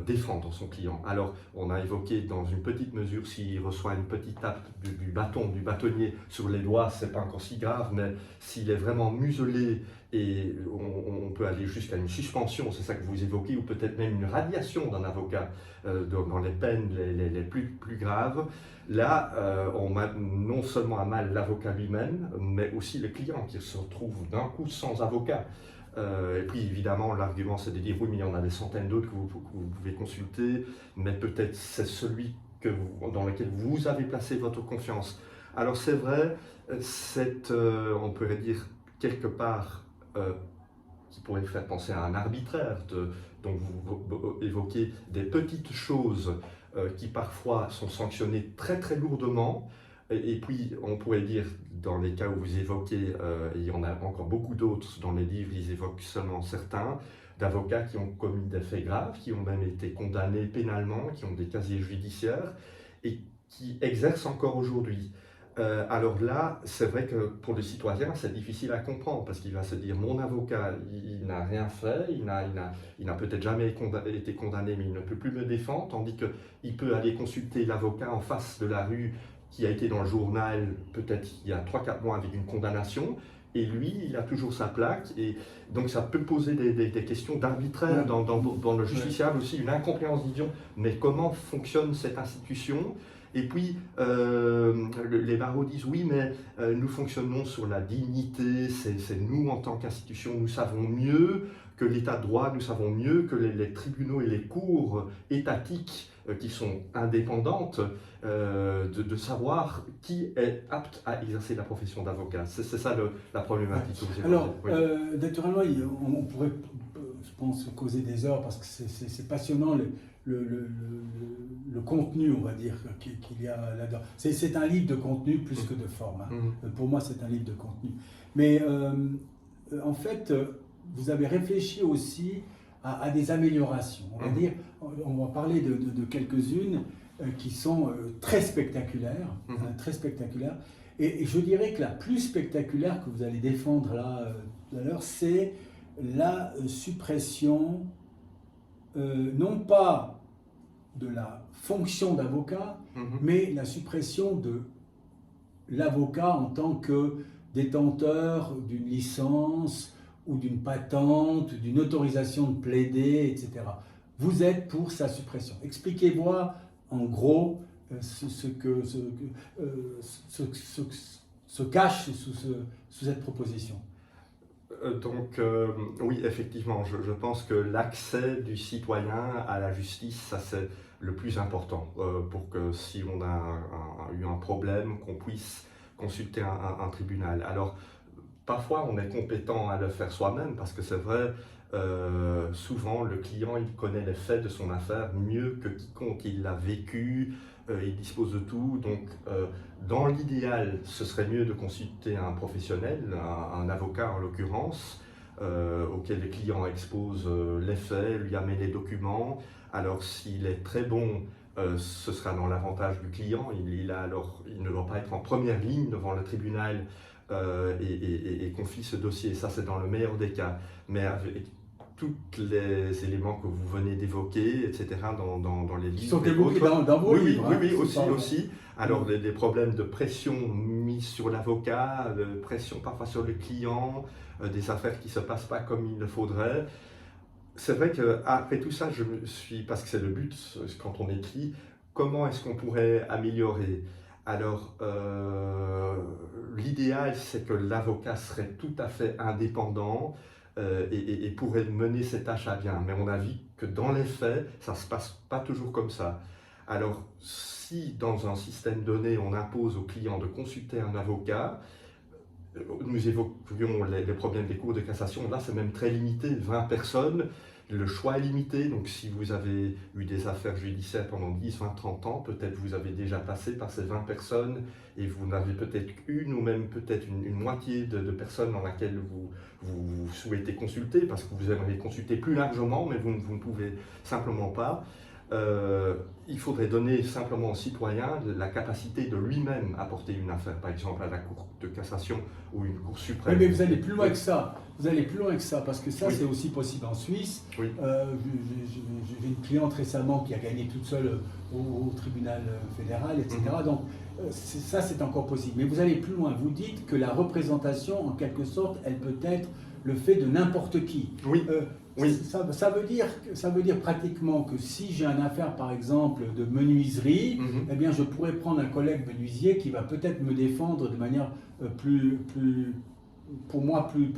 défendre son client. Alors, on a évoqué dans une petite mesure, s'il reçoit une petite tape du bâtonnier sur les doigts, c'est pas encore si grave, mais s'il est vraiment muselé, et on peut aller jusqu'à une suspension, c'est ça que vous évoquez, ou peut-être même une radiation d'un avocat dans les peines les plus graves. Là, on met non seulement à mal l'avocat lui-même, mais aussi le client qui se retrouve d'un coup sans avocat. Et puis évidemment, l'argument c'est de dire oui, mais il y en a des centaines d'autres que vous pouvez consulter, mais peut-être c'est celui dans lequel vous avez placé votre confiance. Alors c'est vrai, on pourrait dire quelque part, qui pourrait faire penser à un arbitraire, donc vous évoquez des petites choses qui parfois sont sanctionnées très très lourdement, et puis on pourrait dire, dans les cas où vous évoquez, et il y en a encore beaucoup d'autres dans les livres, ils évoquent seulement certains, d'avocats qui ont commis des faits graves, qui ont même été condamnés pénalement, qui ont des casiers judiciaires, et qui exercent encore aujourd'hui. Alors là, c'est vrai que pour le citoyen, c'est difficile à comprendre, parce qu'il va se dire, mon avocat, il n'a rien fait, il n'a peut-être jamais été condamné, mais il ne peut plus me défendre, tandis qu'il peut aller consulter l'avocat en face de la rue qui a été dans le journal peut-être il y a 3-4 mois avec une condamnation, et lui, il a toujours sa plaque, et donc ça peut poser des questions d'arbitraire dans le justiciable aussi, une incompréhension, mais comment fonctionne cette institution? Et puis, les barreaux disent oui, mais nous fonctionnons sur la dignité, c'est nous en tant qu'institution, nous savons mieux que l'état de droit, nous savons mieux que les tribunaux et les cours étatiques qui sont indépendantes, de savoir qui est apte à exercer la profession d'avocat. C'est ça la problématique. Ouais. Alors, naturellement, on pourrait, je pense, causer des heures, parce que c'est passionnant le contenu, on va dire, qu'il y a là-dedans. C'est un livre de contenu plus que de forme. Hein. Pour moi, c'est un livre de contenu. Mais en fait, vous avez réfléchi aussi à des améliorations. On va dire, on va parler de quelques-unes qui sont très spectaculaires, très spectaculaires. Et je dirais que la plus spectaculaire que vous allez défendre là tout à l'heure, c'est la suppression, non pas de la fonction d'avocat, mais la suppression de l'avocat en tant que détenteur d'une licence ou d'une patente, d'une autorisation de plaider, etc. Vous êtes pour sa suppression. Expliquez-moi en gros ce que se cache sous cette proposition. Donc oui, effectivement, je pense que l'accès du citoyen à la justice, ça c'est le plus important pour que si on a eu un problème, qu'on puisse consulter un tribunal. Alors, parfois, on est compétent à le faire soi-même, parce que c'est vrai, souvent, le client, il connaît les faits de son affaire mieux que quiconque. Il l'a vécu, il dispose de tout. Donc, dans l'idéal, ce serait mieux de consulter un professionnel, un avocat en l'occurrence, auquel le client expose les faits, lui amène les documents. Alors, s'il est très bon, ce sera dans l'avantage du client. Il ne doit pas être en première ligne devant le tribunal et confie ce dossier. Ça, c'est dans le meilleur des cas. Mais tous les éléments que vous venez d'évoquer, etc., dans les livres. Qui sont évoqués dans vos oui, livres. Oui, hein, aussi. Alors, les problèmes de pression mis sur l'avocat, de pression parfois sur le client, des affaires qui ne se passent pas comme il le faudrait. C'est vrai qu'après tout ça, je me suis, parce que c'est le but quand on écrit, comment est-ce qu'on pourrait améliorer? Alors, l'idéal, c'est que l'avocat serait tout à fait indépendant et pourrait mener ses tâches à bien. Mais on a vu que dans les faits, ça ne se passe pas toujours comme ça. Alors, si dans un système donné, on impose au client de consulter un avocat, nous évoquions les problèmes des cours de cassation, là c'est même très limité, 20 personnes, le choix est limité, donc si vous avez eu des affaires judiciaires pendant 10, 20, 30 ans, peut-être vous avez déjà passé par ces 20 personnes et vous n'avez peut-être une ou même peut-être une moitié de personnes dans laquelle vous souhaitez consulter parce que vous aimeriez consulter plus largement mais vous ne pouvez simplement pas. Il faudrait donner simplement au citoyen la capacité de lui-même apporter une affaire, par exemple à la Cour de cassation ou une Cour suprême. Oui, mais vous allez plus loin que ça. Vous allez plus loin que ça, parce que ça, oui. C'est aussi possible en Suisse. Oui. J'ai une cliente récemment qui a gagné toute seule au tribunal fédéral, etc. Donc, ça, c'est encore possible. Mais vous allez plus loin. Vous dites que la représentation, en quelque sorte, elle peut être le fait de n'importe qui. Oui. Oui. Ça veut dire pratiquement que si j'ai une affaire, par exemple, de menuiserie, eh bien, je pourrais prendre un collègue menuisier qui va peut-être me défendre de manière pour moi, plus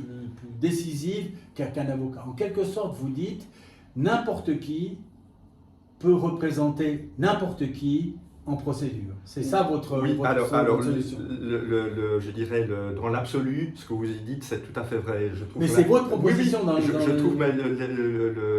décisive qu'un avocat. En quelque sorte, vous dites, n'importe qui peut représenter n'importe qui en procédure. C'est ça votre solution. Je dirais, dans l'absolu, ce que vous dites, c'est tout à fait vrai. Mais c'est votre proposition je trouve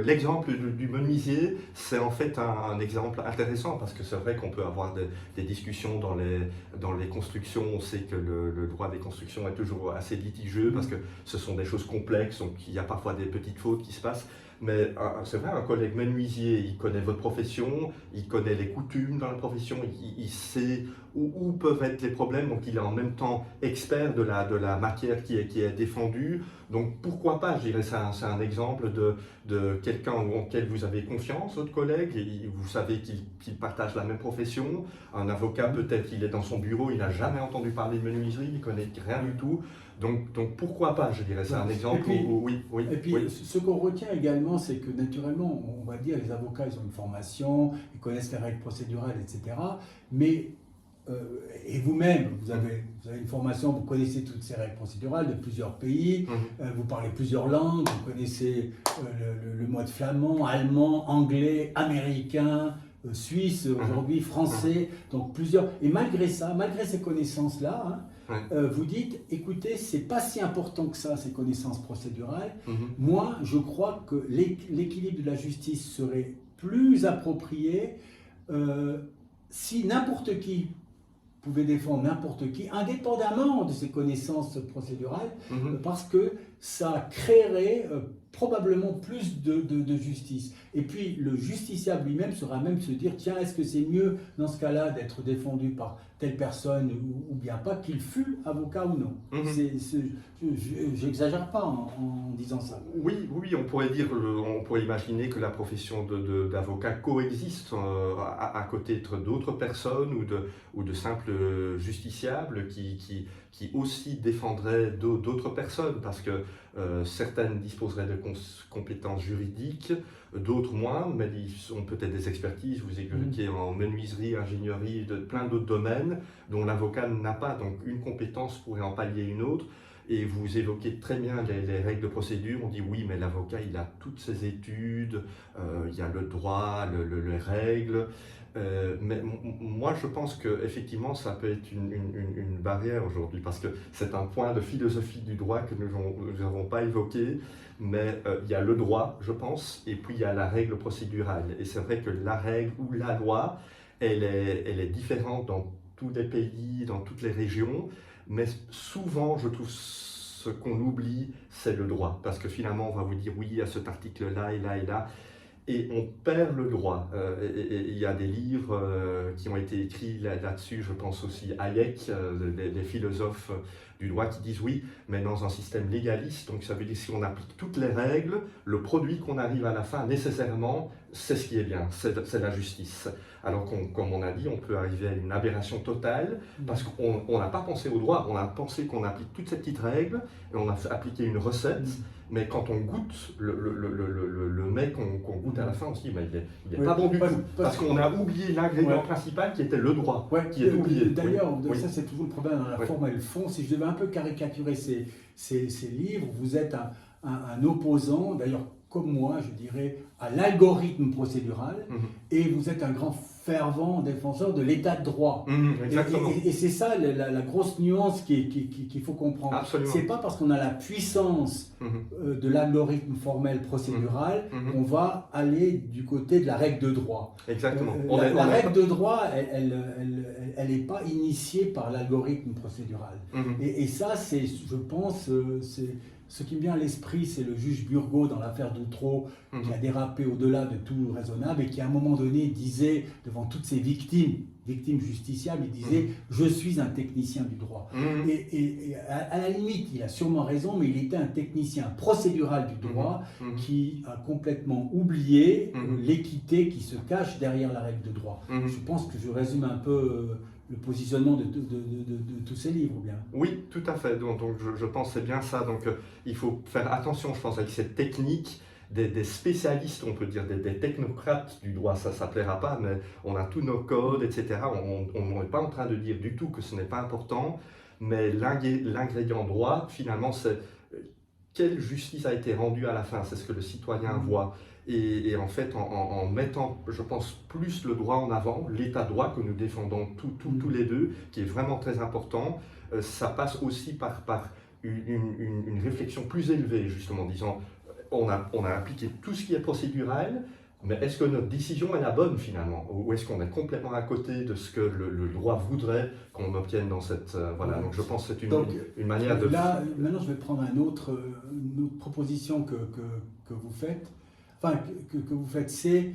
l'exemple du menuisier, c'est en fait un exemple intéressant parce que c'est vrai qu'on peut avoir des discussions dans les constructions. On sait que le droit des constructions est toujours assez litigieux parce que ce sont des choses complexes, donc il y a parfois des petites fautes qui se passent. Mais c'est vrai, un collègue menuisier, il connaît votre profession, il connaît les coutumes dans la profession, il sait où peuvent être les problèmes, donc il est en même temps expert de la matière qui est défendue. Donc pourquoi pas, je dirais, c'est un exemple de quelqu'un auquel vous avez confiance, votre collègue, et vous savez qu'il partage la même profession. Un avocat, peut-être, il est dans son bureau, il n'a jamais entendu parler de menuiserie, il ne connaît rien du tout. Donc pourquoi pas, je dirais, c'est un exemple où oui. Et puis ce qu'on retient également, c'est que naturellement, on va dire, les avocats, ils ont une formation, ils connaissent les règles procédurales, etc. Mais, et vous-même, vous avez une formation, vous connaissez toutes ces règles procédurales de plusieurs pays, vous parlez plusieurs langues, vous connaissez le mode flamand, allemand, anglais, américain, suisse, aujourd'hui français, donc plusieurs. Et malgré ça, malgré ces connaissances-là, vous dites, écoutez, c'est pas si important que ça, ces connaissances procédurales. Moi, je crois que l'équilibre de la justice serait plus approprié si n'importe qui pouvait défendre n'importe qui, indépendamment de ses connaissances procédurales, parce que ça créerait probablement plus de justice. Et puis le justiciable lui-même sera même se dire, tiens, est-ce que c'est mieux dans ce cas-là d'être défendu par telle personne ou bien pas, qu'il fût avocat ou non. J'exagère pas en disant ça. Oui, on pourrait imaginer que la profession d'avocat coexiste à côté d'autres personnes ou de simples justiciables qui aussi défendraient d'autres personnes, parce que certaines disposeraient de compétences juridiques, d'autres moins, mais ils ont peut-être des expertises, vous évoquez en menuiserie, ingénierie, plein d'autres domaines dont l'avocat n'a pas, donc une compétence pourrait en pallier une autre. Et vous évoquez très bien les règles de procédure, on dit oui, mais l'avocat il a toutes ses études, il y a le droit, les règles. Mais moi je pense qu'effectivement ça peut être une barrière aujourd'hui, parce que c'est un point de philosophie du droit que nous n'avons pas évoqué, mais il y a le droit, je pense, et puis il y a la règle procédurale. Et c'est vrai que la règle ou la loi, elle est différente dans tous les pays, dans toutes les régions, mais souvent je trouve ce qu'on oublie, c'est le droit, parce que finalement on va vous dire oui, il y a cet article-là et là et là, et on perd le droit. Il y a des livres qui ont été écrits là-dessus, je pense aussi Hayek, des philosophes du droit qui disent oui, mais dans un système légaliste, donc ça veut dire si on applique toutes les règles, le produit qu'on arrive à la fin, nécessairement, c'est ce qui est bien, c'est la justice. Alors comme on a dit, on peut arriver à une aberration totale, parce qu'on n'a pas pensé au droit, on a pensé qu'on applique toutes ces petites règles, et on a appliqué une recette, mais quand on goûte le mets qu'on goûte à la fin, on se dit, mais il n'est pas bon du tout, parce qu'on a oublié l'ingrédient principal qui était le droit, qui est oublié. D'ailleurs, ça c'est toujours le problème dans la forme et le fond. Si je devais un peu caricaturer ces livres, vous êtes un opposant, d'ailleurs comme moi, je dirais, à l'algorithme procédural, et vous êtes un grand fervent défenseur de l'état de droit. Exactement. Et c'est ça la grosse nuance qu'il faut comprendre. C'est pas parce qu'on a la puissance de l'algorithme formel procédural qu'on va aller du côté de la règle de droit. Exactement. La règle de droit, elle n'est pas initiée par l'algorithme procédural. Et ça, c'est, je pense, ce qui me vient à l'esprit, c'est le juge Burgot dans l'affaire d'Outreau, qui a dérapé au-delà de tout raisonnable et qui, à un moment donné, disait devant toutes ces victimes justiciables, il disait « Je suis un technicien du droit ». Et à la limite, il a sûrement raison, mais il était un technicien procédural du droit qui a complètement oublié l'équité qui se cache derrière la règle de droit. Je pense que je résume un peu le positionnement de tous ces livres, bien. Oui, tout à fait. Donc je pense que c'est bien ça. Donc il faut faire attention, je pense, avec cette technique des spécialistes, on peut dire, des technocrates du droit. Ça ne plaira pas, mais on a tous nos codes, etc. On n'est pas en train de dire du tout que ce n'est pas important, mais l'ingrédient droit, finalement, c'est quelle justice a été rendue à la fin. C'est ce que le citoyen voit. Et en fait, en mettant, je pense, plus le droit en avant, l'état de droit que nous défendons tous les deux, qui est vraiment très important, ça passe aussi par une réflexion plus élevée, justement, disant, on a appliqué tout ce qui est procédural, mais est-ce que notre décision est la bonne finalement? Ou est-ce qu'on est complètement à côté de ce que le droit voudrait qu'on obtienne dans cette... voilà, donc je pense que c'est une manière de... Là, maintenant, je vais prendre une autre proposition que vous faites. Enfin, que vous faites, c'est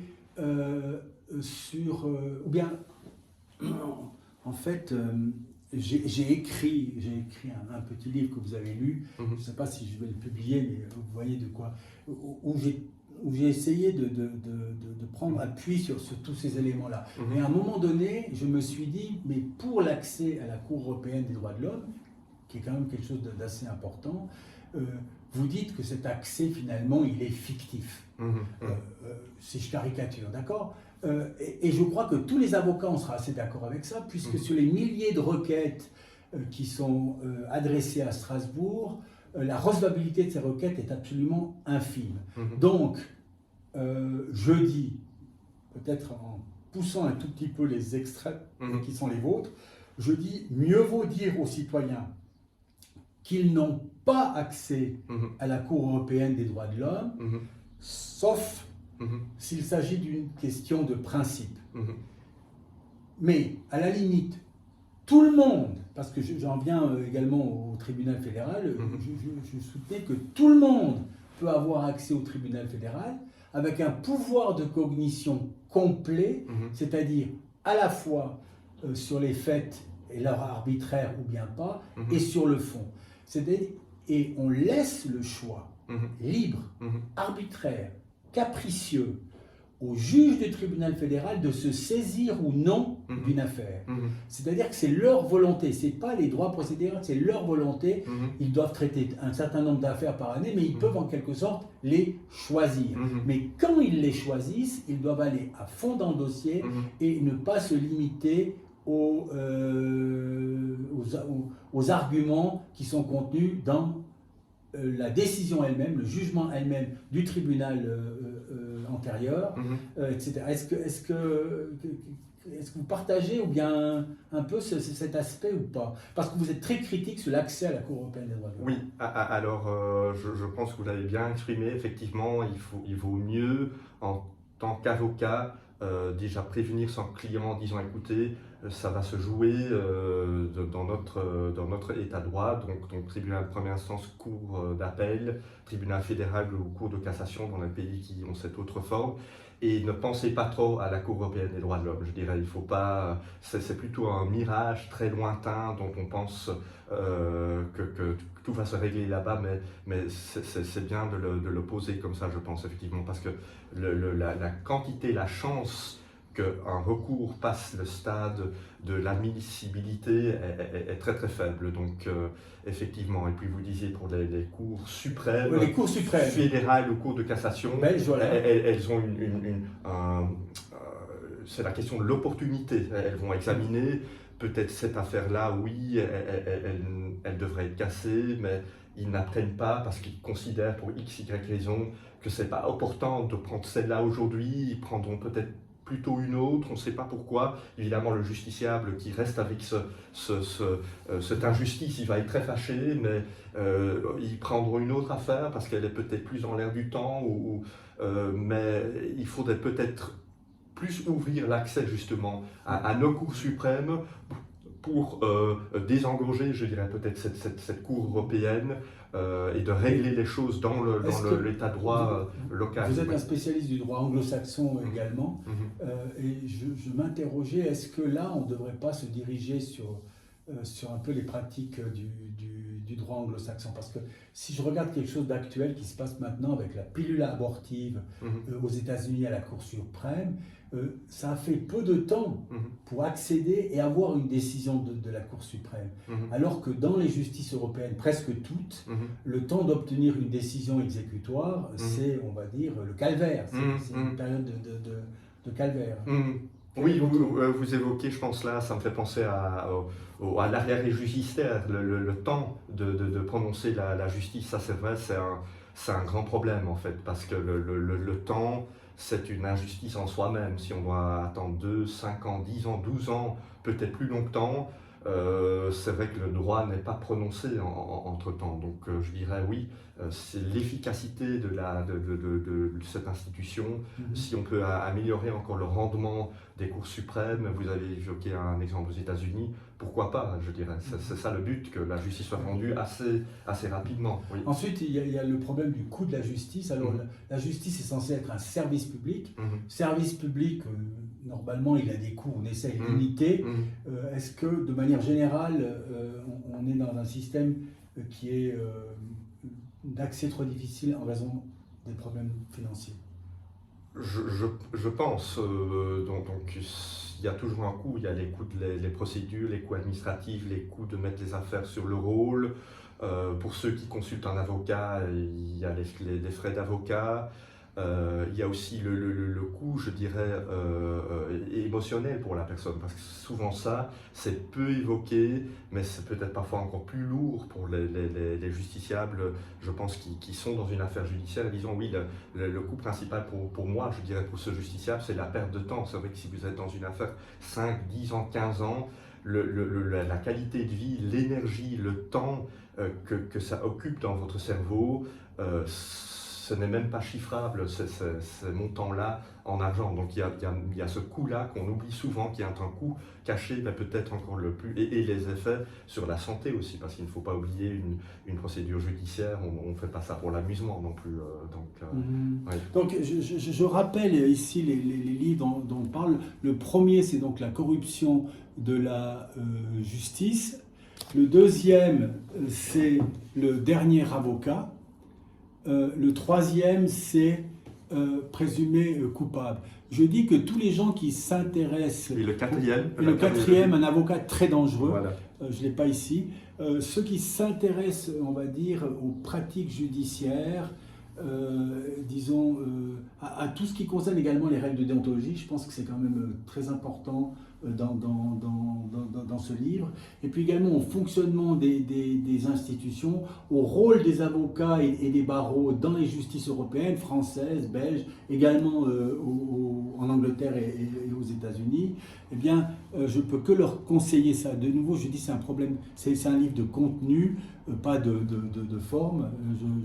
sur... ou bien, en fait, j'ai écrit un petit livre que vous avez lu, je ne sais pas si je vais le publier, mais vous voyez de quoi, où j'ai essayé de prendre appui sur tous ces éléments-là. Et à un moment donné, je me suis dit, mais pour l'accès à la Cour européenne des droits de l'homme, qui est quand même quelque chose d'assez important, vous dites que cet accès, finalement, il est fictif. Si je caricature, d'accord ? Et je crois que tous les avocats, on sera assez d'accord avec ça, puisque sur les milliers de requêtes qui sont adressées à Strasbourg, la recevabilité de ces requêtes est absolument infime. Donc, je dis, peut-être en poussant un tout petit peu les extraits qui sont les vôtres, je dis, mieux vaut dire aux citoyens qu'ils n'ont pas accès à la Cour européenne des droits de l'homme, sauf s'il s'agit d'une question de principe. Mais, à la limite, tout le monde, parce que j'en viens également au tribunal fédéral, je soutenais que tout le monde peut avoir accès au tribunal fédéral avec un pouvoir de cognition complet, c'est-à-dire à la fois sur les faits et leur arbitraire ou bien pas, et sur le fond. Et on laisse le choix libre, arbitraire, capricieux au juge du tribunal fédéral de se saisir ou non d'une affaire. C'est-à-dire que c'est leur volonté, ce n'est pas les droits procéduraux, c'est leur volonté. Ils doivent traiter un certain nombre d'affaires par année, mais ils peuvent en quelque sorte les choisir. Mais quand ils les choisissent, ils doivent aller à fond dans le dossier et ne pas se limiter aux arguments qui sont contenus dans la décision elle-même, le jugement elle-même du tribunal antérieur, etc. Est-ce que vous partagez ou bien un peu cet aspect ou pas? Parce que vous êtes très critique sur l'accès à la Cour européenne des droits de l'homme. Oui, alors je pense que vous l'avez bien exprimé. Effectivement, il vaut mieux en tant qu'avocat déjà prévenir son client en disant écoutez, ça va se jouer dans notre état de droit, donc tribunal de première instance, cour d'appel, tribunal fédéral ou cour de cassation dans les pays qui ont cette autre forme. Et ne pensez pas trop à la Cour européenne des droits de l'homme, je dirais. Il faut pas, c'est plutôt un mirage très lointain dont on pense que tout va se régler là-bas, mais c'est bien de le poser comme ça, je pense, effectivement, parce que la quantité, la chance qu'un recours passe le stade de l'admissibilité est très très faible. Donc effectivement, et puis vous disiez pour les cours suprêmes, oui, les cours suprêmes fédérales ou cours de cassation, belge, voilà. elles ont c'est la question de l'opportunité. Elles vont examiner peut-être cette affaire-là, oui, elle devrait être cassée, mais ils n'apprennent pas parce qu'ils considèrent pour x, y raison que c'est pas opportun de prendre celle-là aujourd'hui. Ils prendront peut-être plutôt une autre, on ne sait pas pourquoi. Évidemment, le justiciable qui reste avec cette injustice, il va être très fâché, mais ils prendront une autre affaire parce qu'elle est peut-être plus en l'air du temps, mais il faudrait peut-être plus ouvrir l'accès justement à nos cours suprêmes pour désengorger, je dirais peut-être cette cour européenne et de régler les choses dans l'état de droit local. Vous êtes un spécialiste du droit anglo-saxon également, et je m'interrogeais, est-ce que là on ne devrait pas se diriger sur un peu les pratiques du droit anglo-saxon? Parce que si je regarde quelque chose d'actuel qui se passe maintenant avec la pilule abortive aux États-Unis à la Cour suprême, ça a fait peu de temps pour accéder et avoir une décision de la Cour suprême. Alors que dans les justices européennes, presque toutes, le temps d'obtenir une décision exécutoire, c'est, on va dire, le calvaire. C'est une période de calvaire. Oui, vous évoquez, je pense là, ça me fait penser à l'arriéré judiciaire, le temps de prononcer la justice. Ça, c'est vrai, c'est un grand problème en fait, parce que le temps, c'est une injustice en soi-même. Si on doit attendre 2, 5 ans, 10 ans, 12 ans, peut-être plus longtemps, c'est vrai que le droit n'est pas prononcé entre-temps. Donc je dirais oui, c'est l'efficacité de cette institution. Si on peut améliorer encore le rendement des cours suprêmes, vous avez évoqué un exemple aux États-Unis, pourquoi pas, je dirais. C'est ça le but, que la justice soit rendue assez rapidement. Oui. Ensuite, il y a le problème du coût de la justice. Alors la justice est censée être un service public. Service public, normalement, il a des coûts, on essaie de limiter. Est-ce que, de manière générale, on est dans un système qui est d'accès trop difficile en raison des problèmes financiers? Je pense. Donc, il y a toujours un coût. Il y a les coûts les procédures, les coûts administratifs, les coûts de mettre les affaires sur le rôle. Pour ceux qui consultent un avocat, il y a les frais d'avocat. Il y a aussi le coût, je dirais, émotionnel pour la personne, parce que souvent ça, c'est peu évoqué, mais c'est peut-être parfois encore plus lourd pour les justiciables, je pense, qui sont dans une affaire judiciaire, disons oui, le coût principal pour moi, je dirais pour ce justiciable, c'est la perte de temps. C'est vrai que si vous êtes dans une affaire 5, 10 ans, 15 ans, la qualité de vie, l'énergie, le temps que ça occupe dans votre cerveau, ce n'est même pas chiffrable, ce montant-là en argent. Donc il y a ce coût-là qu'on oublie souvent, qui est un coût caché, mais peut-être encore le plus, et les effets sur la santé aussi, parce qu'il ne faut pas oublier une procédure judiciaire, on ne fait pas ça pour l'amusement non plus. Ouais. Donc je rappelle ici les livres dont on parle. Le premier, c'est donc la corruption de la justice. Le deuxième, c'est le dernier avocat. Le troisième, c'est présumé coupable. Je dis que tous les gens qui s'intéressent... Et le quatrième? Le quatrième, un avocat très dangereux, voilà. Je ne l'ai pas ici. Ceux qui s'intéressent, on va dire, aux pratiques judiciaires, disons, à tout ce qui concerne également les règles de déontologie, je pense que c'est quand même très important dans ce livre, et puis également au fonctionnement des institutions, au rôle des avocats et des barreaux dans les justices européennes, françaises, belges, également en Angleterre et aux États-Unis. Eh bien, je ne peux que leur conseiller ça. De nouveau, je dis c'est un problème, c'est un livre de contenu, pas de forme,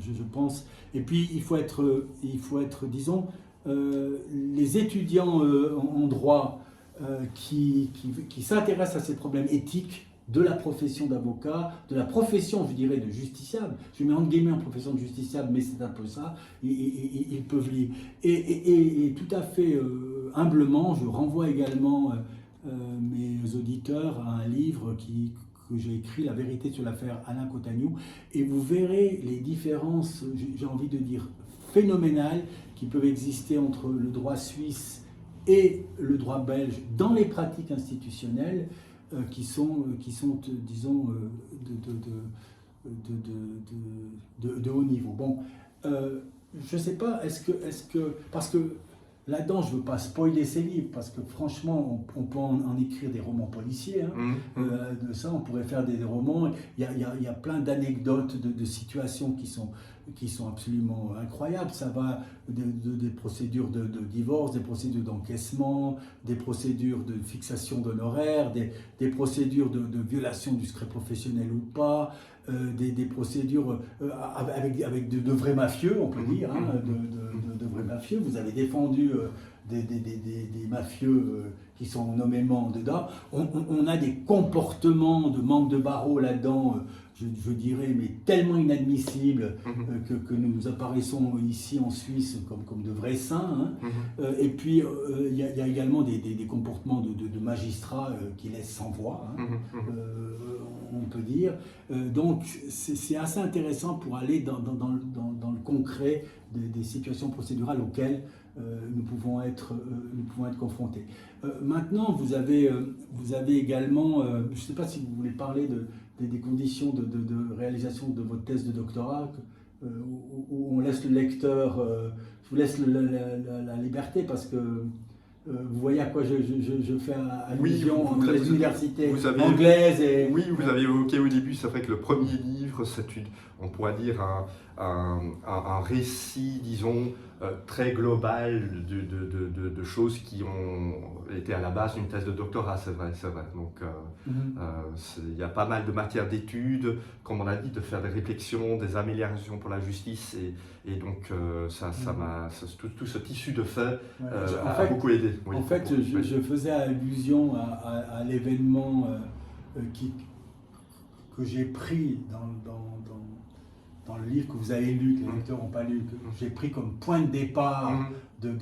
je pense. Et puis, il faut être disons, les étudiants en droit qui s'intéresse à ces problèmes éthiques de la profession d'avocat, de la profession, je dirais, de justiciable. Je mets entre guillemets en profession de justiciable, mais c'est un peu ça. Ils peuvent lire. Et tout à fait humblement, je renvoie également mes auditeurs à un livre que j'ai écrit, La vérité sur l'affaire Alain Cotagnou, et vous verrez les différences, j'ai envie de dire, phénoménales qui peuvent exister entre le droit suisse et le droit belge dans les pratiques institutionnelles qui sont disons, de haut niveau. Bon, je ne sais pas, parce que là-dedans, je ne veux pas spoiler ces livres, parce que franchement, on peut en écrire des romans policiers. Hein. De ça, on pourrait faire des romans. Il y a plein d'anecdotes, de situations qui sont absolument incroyables. Ça va des procédures de divorce, des procédures d'encaissement, des procédures de fixation d'honoraires, des procédures de violation du secret professionnel ou pas, des procédures avec de vrais mafieux, on peut dire, hein, de vrais mafieux. Vous avez défendu des mafieux qui sont nommément dedans. On a des comportements de manque de barreau là-dedans, je dirais, mais tellement inadmissibles que nous apparaissons ici en Suisse comme de vrais saints. Hein. Et puis, il y a également des comportements de magistrats qui laissent sans voix, hein, on peut dire. Donc, c'est assez intéressant pour aller dans le concret des situations procédurales auxquelles nous pouvons être confrontés. Maintenant, vous avez également, je ne sais pas si vous voulez parler des conditions de réalisation de votre thèse de doctorat, où on laisse le lecteur, je vous laisse la liberté, parce que vous voyez à quoi je fais allusion entre les universités anglaises et... Oui, vous avez évoqué au début, c'est vrai que le premier livre, c'est on pourrait dire un récit, disons, très global de choses qui ont été à la base d'une thèse de doctorat, c'est vrai. Donc, il y a pas mal de matières d'études, comme on a dit, de faire des réflexions, des améliorations pour la justice, et donc tout ce tissu de faits a beaucoup aidé. Oui, en fait, je faisais allusion à l'événement que j'ai pris dans le livre que vous avez lu, que les lecteurs n'ont pas lu, que j'ai pris comme point de départ de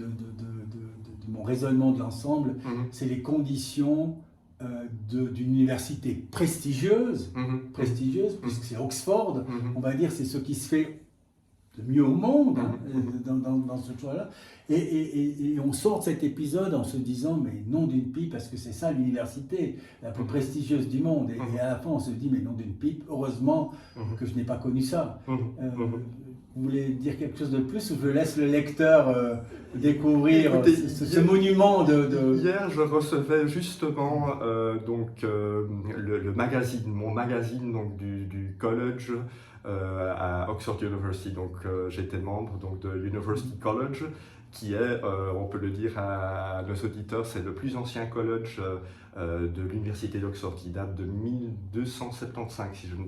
mon raisonnement de l'ensemble, c'est les conditions d'une université prestigieuse, puisque c'est Oxford, on va dire, c'est ce qui se fait de mieux au monde dans ce choix-là. Et on sort de cet épisode en se disant, mais nom d'une pipe, parce que c'est ça l'université la plus prestigieuse du monde. Et à la fin, on se dit, mais nom d'une pipe, heureusement que je n'ai pas connu ça. Vous voulez dire quelque chose de plus, ou je laisse le lecteur découvrir ce monument de... Hier, je recevais justement le magazine, mon magazine donc, du college à Oxford University. Donc, j'étais membre donc, de University College, qui est, on peut le dire à nos auditeurs, c'est le plus ancien college de l'université d'Oxford, qui date de 1275, si je me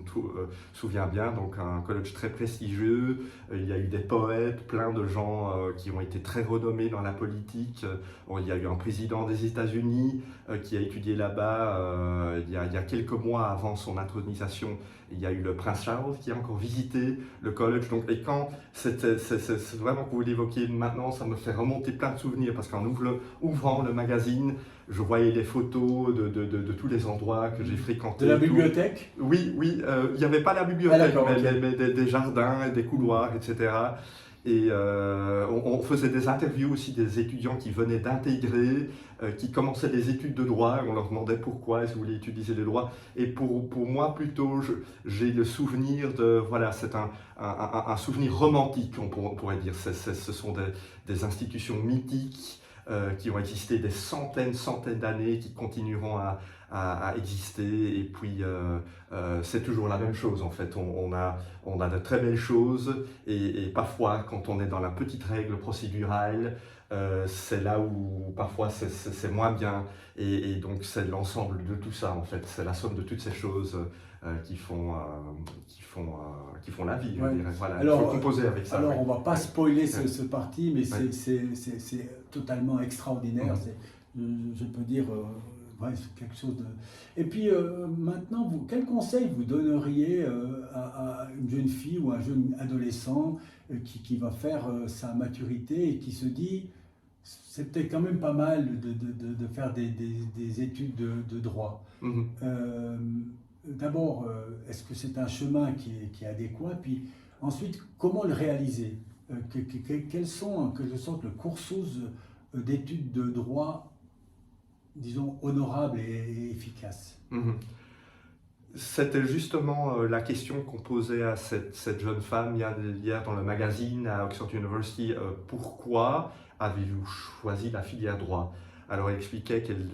souviens bien. Donc un college très prestigieux. Il y a eu des poètes, plein de gens qui ont été très renommés dans la politique. Il y a eu un président des États-Unis qui a étudié là-bas il y a quelques mois avant son intronisation. Il y a eu le prince Charles qui a encore visité le college. Donc, et quand c'est vraiment que vous l'évoquiez maintenant, ça me fait remonter plein de souvenirs, parce qu'en ouvrant le magazine, je voyais les photos de tous les endroits que j'ai fréquentés. De la bibliothèque ? Oui, il n'y avait pas la bibliothèque, mais des jardins, des couloirs, etc. Et on faisait des interviews aussi des étudiants qui venaient d'intégrer, qui commençaient des études de droit. On leur demandait pourquoi est-ce que vous voulez utiliser le droit. Et pour moi, plutôt, j'ai le souvenir de... Voilà, c'est un souvenir romantique, on pourrait dire. Ce sont des institutions mythiques qui ont existé des centaines d'années, qui continueront à exister. Et puis, c'est toujours la même chose, en fait. On a de très belles choses, et parfois, quand on est dans la petite règle procédurale, c'est là où parfois c'est moins bien. Et donc, c'est l'ensemble de tout ça, en fait. C'est la somme de toutes ces choses qui font la vie. Ouais. Je dirais. Voilà, alors, il faut composer avec ça. Alors, on ne va pas spoiler ce parti, mais c'est totalement extraordinaire. je peux dire, ouais, c'est quelque chose de... Et puis maintenant, quel conseil vous donneriez à une jeune fille ou un jeune adolescent qui va faire sa maturité et qui se dit, c'est peut-être quand même pas mal de faire des études de droit. D'abord, est-ce que c'est un chemin qui est adéquat? Puis ensuite, comment le réaliser? Quels sont en quelque sorte le cursus d'études de droit, disons, honorable et efficace? C'était justement la question qu'on posait à cette jeune femme hier dans le magazine à Oxford University. Pourquoi avez-vous choisi la filière droit? Alors elle expliquait qu'elle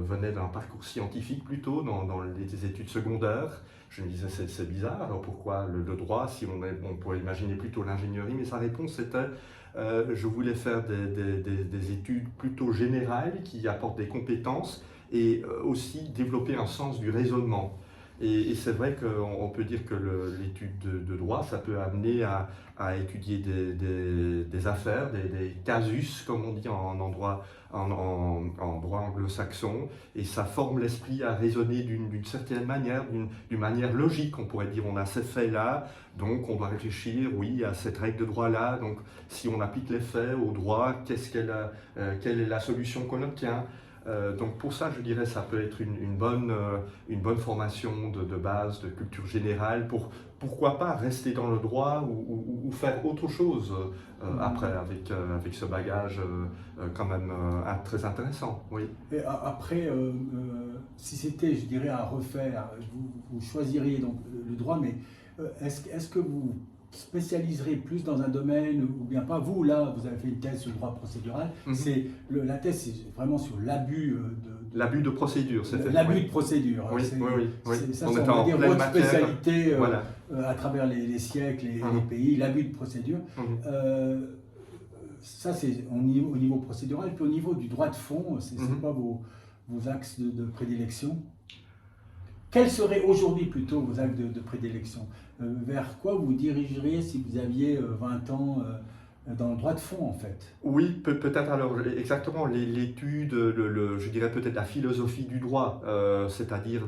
venait d'un parcours scientifique plutôt, dans les études secondaires. Je me disais c'est bizarre, alors pourquoi le droit si on pourrait imaginer plutôt l'ingénierie? Mais sa réponse c'était je voulais faire des études plutôt générales qui apportent des compétences et aussi développer un sens du raisonnement. Et c'est vrai qu'on peut dire que l'étude de droit, ça peut amener à étudier des affaires, des casus, comme on dit en droit anglo-saxon, et ça forme l'esprit à raisonner d'une certaine manière, d'une manière logique. On pourrait dire on a ces faits-là, donc on doit réfléchir, oui, à cette règle de droit-là, donc si on applique les faits au droit, quelle est la solution qu'on obtient? Donc pour ça, je dirais, ça peut être une bonne formation de base, de culture générale, pourquoi pas rester dans le droit ou faire autre chose après, avec ce bagage quand même très intéressant. Oui. Et après, si c'était, je dirais, à refaire, vous choisiriez donc le droit, mais est-ce que vous spécialiserez plus dans un domaine ou bien pas? Vous, là, vous avez fait une thèse sur le droit procédural. La thèse, c'est vraiment sur l'abus l'abus de procédure, c'était l'abus de procédure. Oui. Ça, on va dire votre spécialité à travers les siècles et les pays, l'abus de procédure. Ça, c'est au niveau procédural. Puis au niveau du droit de fond, c'est quoi vos axes de prédilection? Quels seraient aujourd'hui plutôt vos axes de prédilection? Vers quoi vous dirigeriez si vous aviez 20 ans dans le droit de fond, en fait? Oui, peut-être alors exactement l'étude, je dirais peut-être la philosophie du droit, c'est-à-dire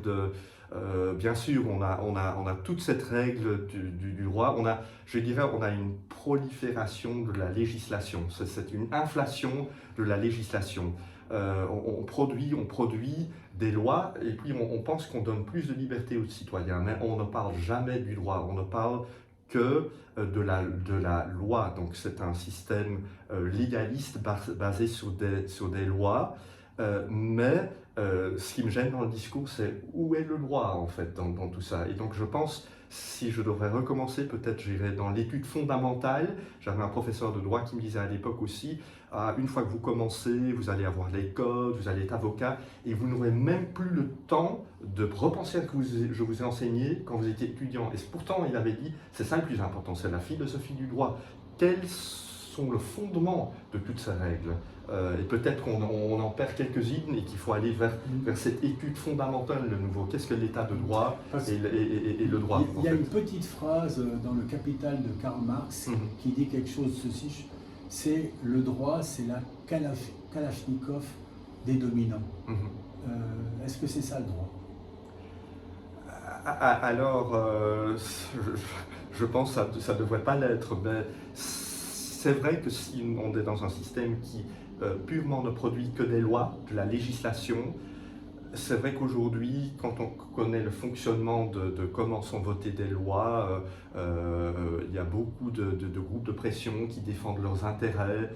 bien sûr, on a toute cette règle du droit, je dirais, on a une prolifération de la législation, c'est une inflation de la législation. On produit des lois et puis on pense qu'on donne plus de liberté aux citoyens, mais on ne parle jamais du droit, on ne parle que de la loi. Donc c'est un système légaliste basé sur des lois, mais ce qui me gêne dans le discours, c'est où est le droit en fait dans tout ça. Et donc je pense, si je devrais recommencer, peut-être j'irais dans l'étude fondamentale. J'avais un professeur de droit qui me disait à l'époque aussi, une fois que vous commencez, vous allez avoir les codes, vous allez être avocat, et vous n'aurez même plus le temps de repenser à ce que je vous ai enseigné quand vous étiez étudiant. Et pourtant, il avait dit, c'est ça le plus important, c'est la philosophie du droit. Quels sont le fondement de toutes ces règles? Et peut-être qu'on en perd quelques-unes et qu'il faut aller vers cette étude fondamentale de nouveau. Qu'est-ce que l'état de droit et le droit? Il y a une petite phrase dans le Capital de Karl Marx qui dit quelque chose de ceci, c'est le droit, c'est la Kalachnikov des dominants. Est-ce que c'est ça le droit? Alors, je pense que ça ne devrait pas l'être, mais c'est vrai que si on est dans un système qui purement ne produit que des lois, de la législation, c'est vrai qu'aujourd'hui, quand on connaît le fonctionnement de comment sont votées des lois, il y a beaucoup de groupes de pression qui défendent leurs intérêts,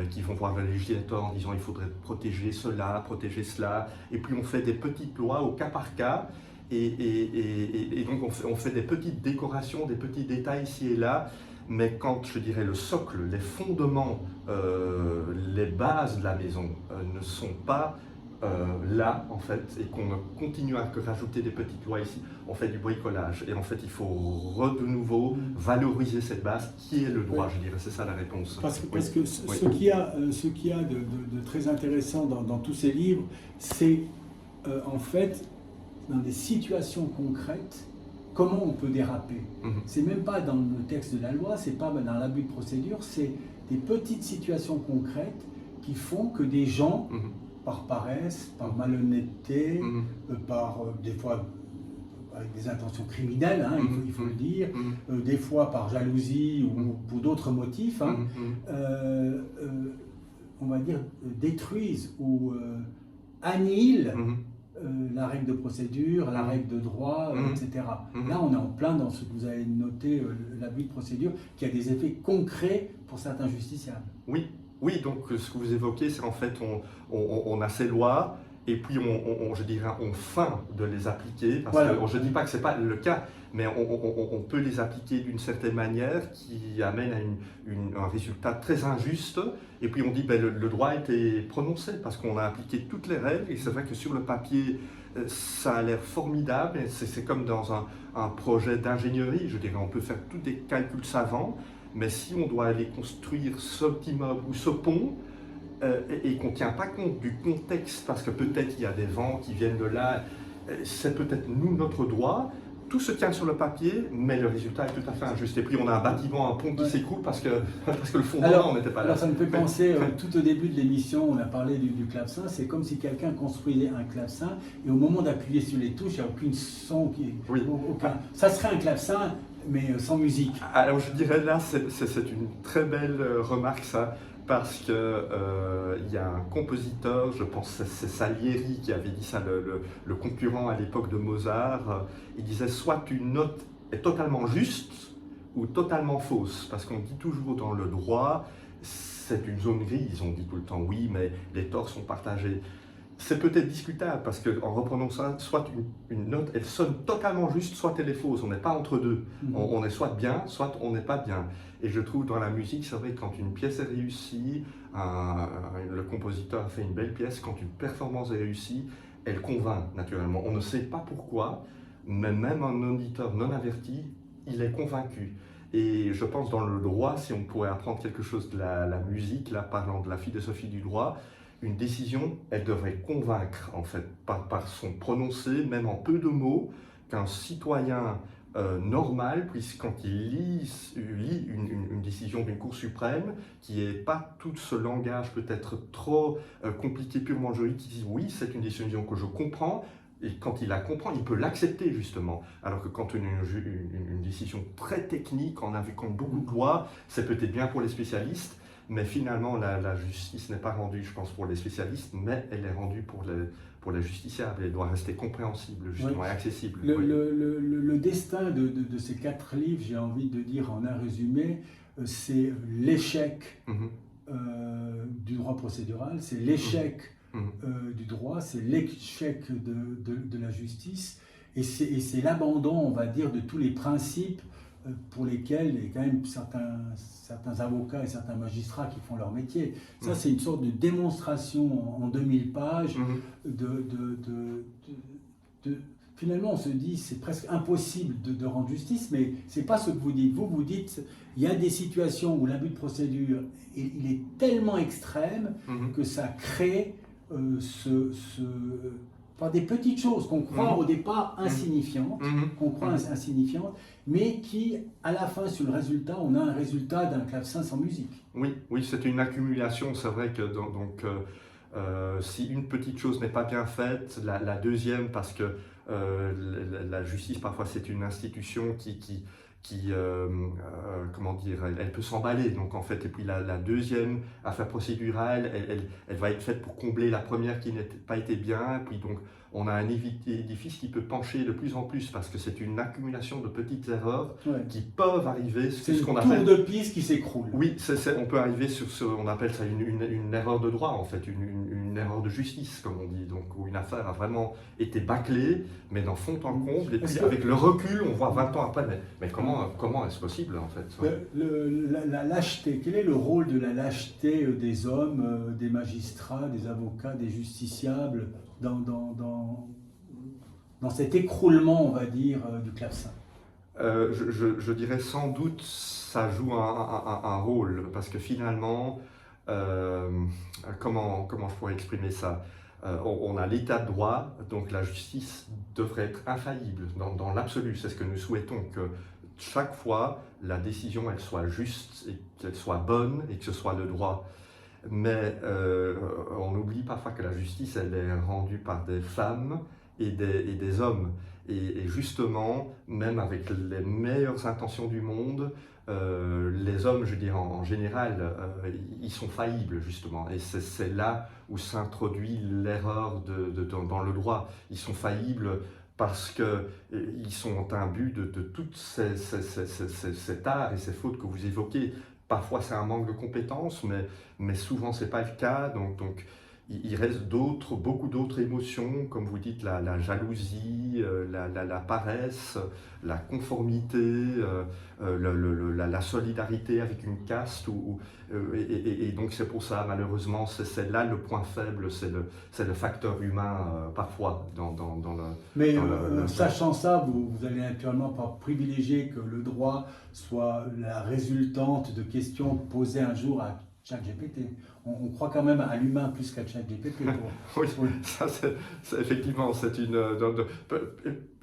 qui vont voir le législateur en disant il faudrait protéger cela, protéger cela, et puis on fait des petites lois au cas par cas, et donc on fait des petites décorations, des petits détails ici et là, mais quand, je dirais, le socle, les fondements, les bases de la maison ne sont pas là, en fait, et qu'on continue à rajouter des petites lois ici, on fait du bricolage. Et en fait, il faut de nouveau valoriser cette base qui est le droit, je dirais, c'est ça la réponse. Parce que ce qu'il y a de très intéressant dans tous ces livres, c'est en fait, dans des situations concrètes, comment on peut déraper. C'est même pas dans le texte de la loi, c'est pas dans l'abus de procédure, c'est des petites situations concrètes qui font que des gens par paresse, par malhonnêteté, par des fois avec des intentions criminelles, hein, il faut le dire, des fois par jalousie ou pour d'autres motifs, hein, on va dire détruisent ou annihilent la règle de procédure, la règle de droit, etc. Là, on est en plein dans ce que vous avez noté, l'abus de procédure, qui a des effets concrets pour certains justiciables. Oui, oui, donc ce que vous évoquez, c'est en fait, on a ces lois, et puis je dirais, on feint de les appliquer, parce voilà. que je ne dis pas que ce n'est pas le cas, mais on peut les appliquer d'une certaine manière qui amène à un résultat très injuste, et puis on dit ben, le droit a été prononcé, parce qu'on a appliqué toutes les règles, et c'est vrai que sur le papier, ça a l'air formidable, c'est comme dans un projet d'ingénierie, je dirais, on peut faire tous des calculs savants, mais si on doit aller construire ce petit immeuble ou ce pont, et qu'on ne tient pas compte du contexte, parce que peut-être il y a des vents qui viennent de là, c'est peut-être nous, notre droit, tout se tient sur le papier, mais le résultat est tout à fait injuste. Et puis on a un bâtiment, un pont qui s'écroule parce que le fondement n'était pas là. Alors ça me fait penser, tout au début de l'émission, on a parlé du clavecin, c'est comme si quelqu'un construisait un clavecin, et au moment d'appuyer sur les touches, il n'y a aucune son, aucun. Ça serait un clavecin, mais sans musique. Alors je dirais là, c'est une très belle remarque ça, parce qu'il y a un compositeur, je pense que c'est Salieri qui avait dit ça, le concurrent à l'époque de Mozart, il disait soit une note est totalement juste ou totalement fausse, parce qu'on dit toujours dans le droit, c'est une zone grise, on dit tout le temps oui, mais les torts sont partagés. C'est peut-être discutable parce qu'en reprenant ça, soit une note, elle sonne totalement juste, soit elle est fausse. On n'est pas entre deux. On est soit bien, soit on n'est pas bien. Et je trouve dans la musique, c'est vrai que quand une pièce est réussie, le compositeur a fait une belle pièce, quand une performance est réussie, elle convainc naturellement. On ne sait pas pourquoi, mais même un auditeur non averti, il est convaincu. Et je pense dans le droit, si on pourrait apprendre quelque chose de la musique, là parlant de la philosophie du droit, une décision, elle devrait convaincre, en fait, par son prononcé, même en peu de mots, qu'un citoyen normal, puisque quand il lit une décision d'une Cour suprême, qui n'est pas tout ce langage peut-être trop compliqué, purement juridique, qui dit oui, c'est une décision que je comprends, et quand il la comprend, il peut l'accepter justement. Alors que quand une décision très technique, en invoquant beaucoup de lois, c'est peut-être bien pour les spécialistes, mais finalement, la justice n'est pas rendue, je pense, pour les spécialistes, mais elle est rendue pour les justiciables. Elle doit rester compréhensible, justement, et accessible. Le destin de ces 4 livres, j'ai envie de dire en un résumé, c'est l'échec du droit procédural, c'est l'échec du droit, c'est l'échec de la justice, et c'est l'abandon, on va dire, de tous les principes pour lesquels il y a quand même certains avocats et certains magistrats qui font leur métier. Ça, c'est une sorte de démonstration en 2000 pages finalement, on se dit c'est presque impossible de rendre justice, mais c'est pas ce que vous dites. Vous dites il y a des situations où l'abus de procédure il est tellement extrême que ça crée par des petites choses qu'on croit au départ insignifiantes, mais qui, à la fin, sur le résultat, on a un résultat d'un clavecin sans musique. Oui, c'est une accumulation. C'est vrai que si une petite chose n'est pas bien faite, la deuxième, parce que la justice, parfois, c'est une institution qui comment dire, elle peut s'emballer, donc en fait, et puis la deuxième affaire procédurale, elle va être faite pour combler la première qui n'a pas été bien, et puis donc on a un édifice qui peut pencher de plus en plus, parce que c'est une accumulation de petites erreurs qui peuvent arriver. C'est ce qu'on appelle une tour de piste qui s'écroule. Oui, on peut arriver sur on appelle ça une erreur de droit, en fait, une erreur de justice, comme on dit, donc où une affaire a vraiment été bâclée, mais dans fond en comble, et puis avec le recul, on voit 20 ans après, mais comment est-ce possible, en fait? La lâcheté, quel est le rôle de la lâcheté des hommes, des magistrats, des avocats, des justiciables dans cet écroulement, on va dire, du clavecin? Je dirais sans doute ça joue un rôle, parce que finalement, comment je pourrais exprimer ça? On a l'état de droit, donc la justice devrait être infaillible dans l'absolu. C'est ce que nous souhaitons, que chaque fois la décision elle soit juste et qu'elle soit bonne et que ce soit le droit. mais on oublie parfois que la justice, elle est rendue par des femmes et des hommes. Et justement, même avec les meilleures intentions du monde, les hommes, je dirais en général, ils sont faillibles justement. Et c'est là où s'introduit l'erreur dans le droit. Ils sont faillibles parce qu'ils sont imbus de tout cet art et ces fautes que vous évoquez. Parfois c'est un manque de compétences, mais souvent c'est pas le cas. Donc il reste beaucoup d'autres émotions, comme vous dites, la jalousie, la paresse, la conformité, la solidarité avec une caste. Et donc c'est pour ça, malheureusement, c'est là le point faible, c'est le facteur humain parfois dans le... Mais dans sachant ça, vous allez naturellement pas privilégier que le droit soit la résultante de questions posées un jour à ChatGPT. On croit quand même à l'humain plus qu'à ChatGPT. Oui, ça effectivement, c'est une...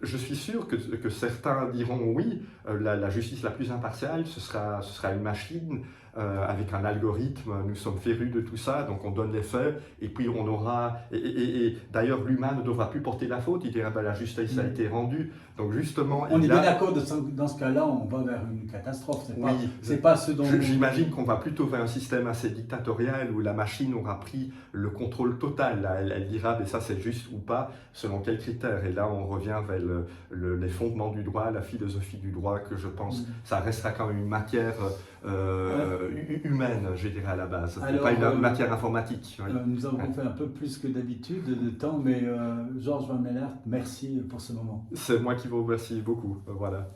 je suis sûr que certains diront oui, la justice la plus impartiale, ce sera une machine avec un algorithme, nous sommes férus de tout ça, donc on donne les faits, et puis on aura... Et d'ailleurs, l'humain ne devra plus porter la faute, il dira ben, la justice a été rendue, donc justement... On est bien d'accord, dans ce cas-là, on va vers une catastrophe, c'est pas ce dont... J'imagine qu'on va plutôt vers un système assez dictatorial, où la machine aura pris le contrôle total, là, elle dira ben, ça c'est juste ou pas, selon quels critères, et là on revient vers les fondements du droit, la philosophie du droit, que je pense, ça restera quand même une matière humaine, je dirais à la base, pas une matière informatique. Oui. Nous avons fait un peu plus que d'habitude de temps, mais Georges Van Mellert, merci pour ce moment. C'est moi qui vous remercie beaucoup, voilà.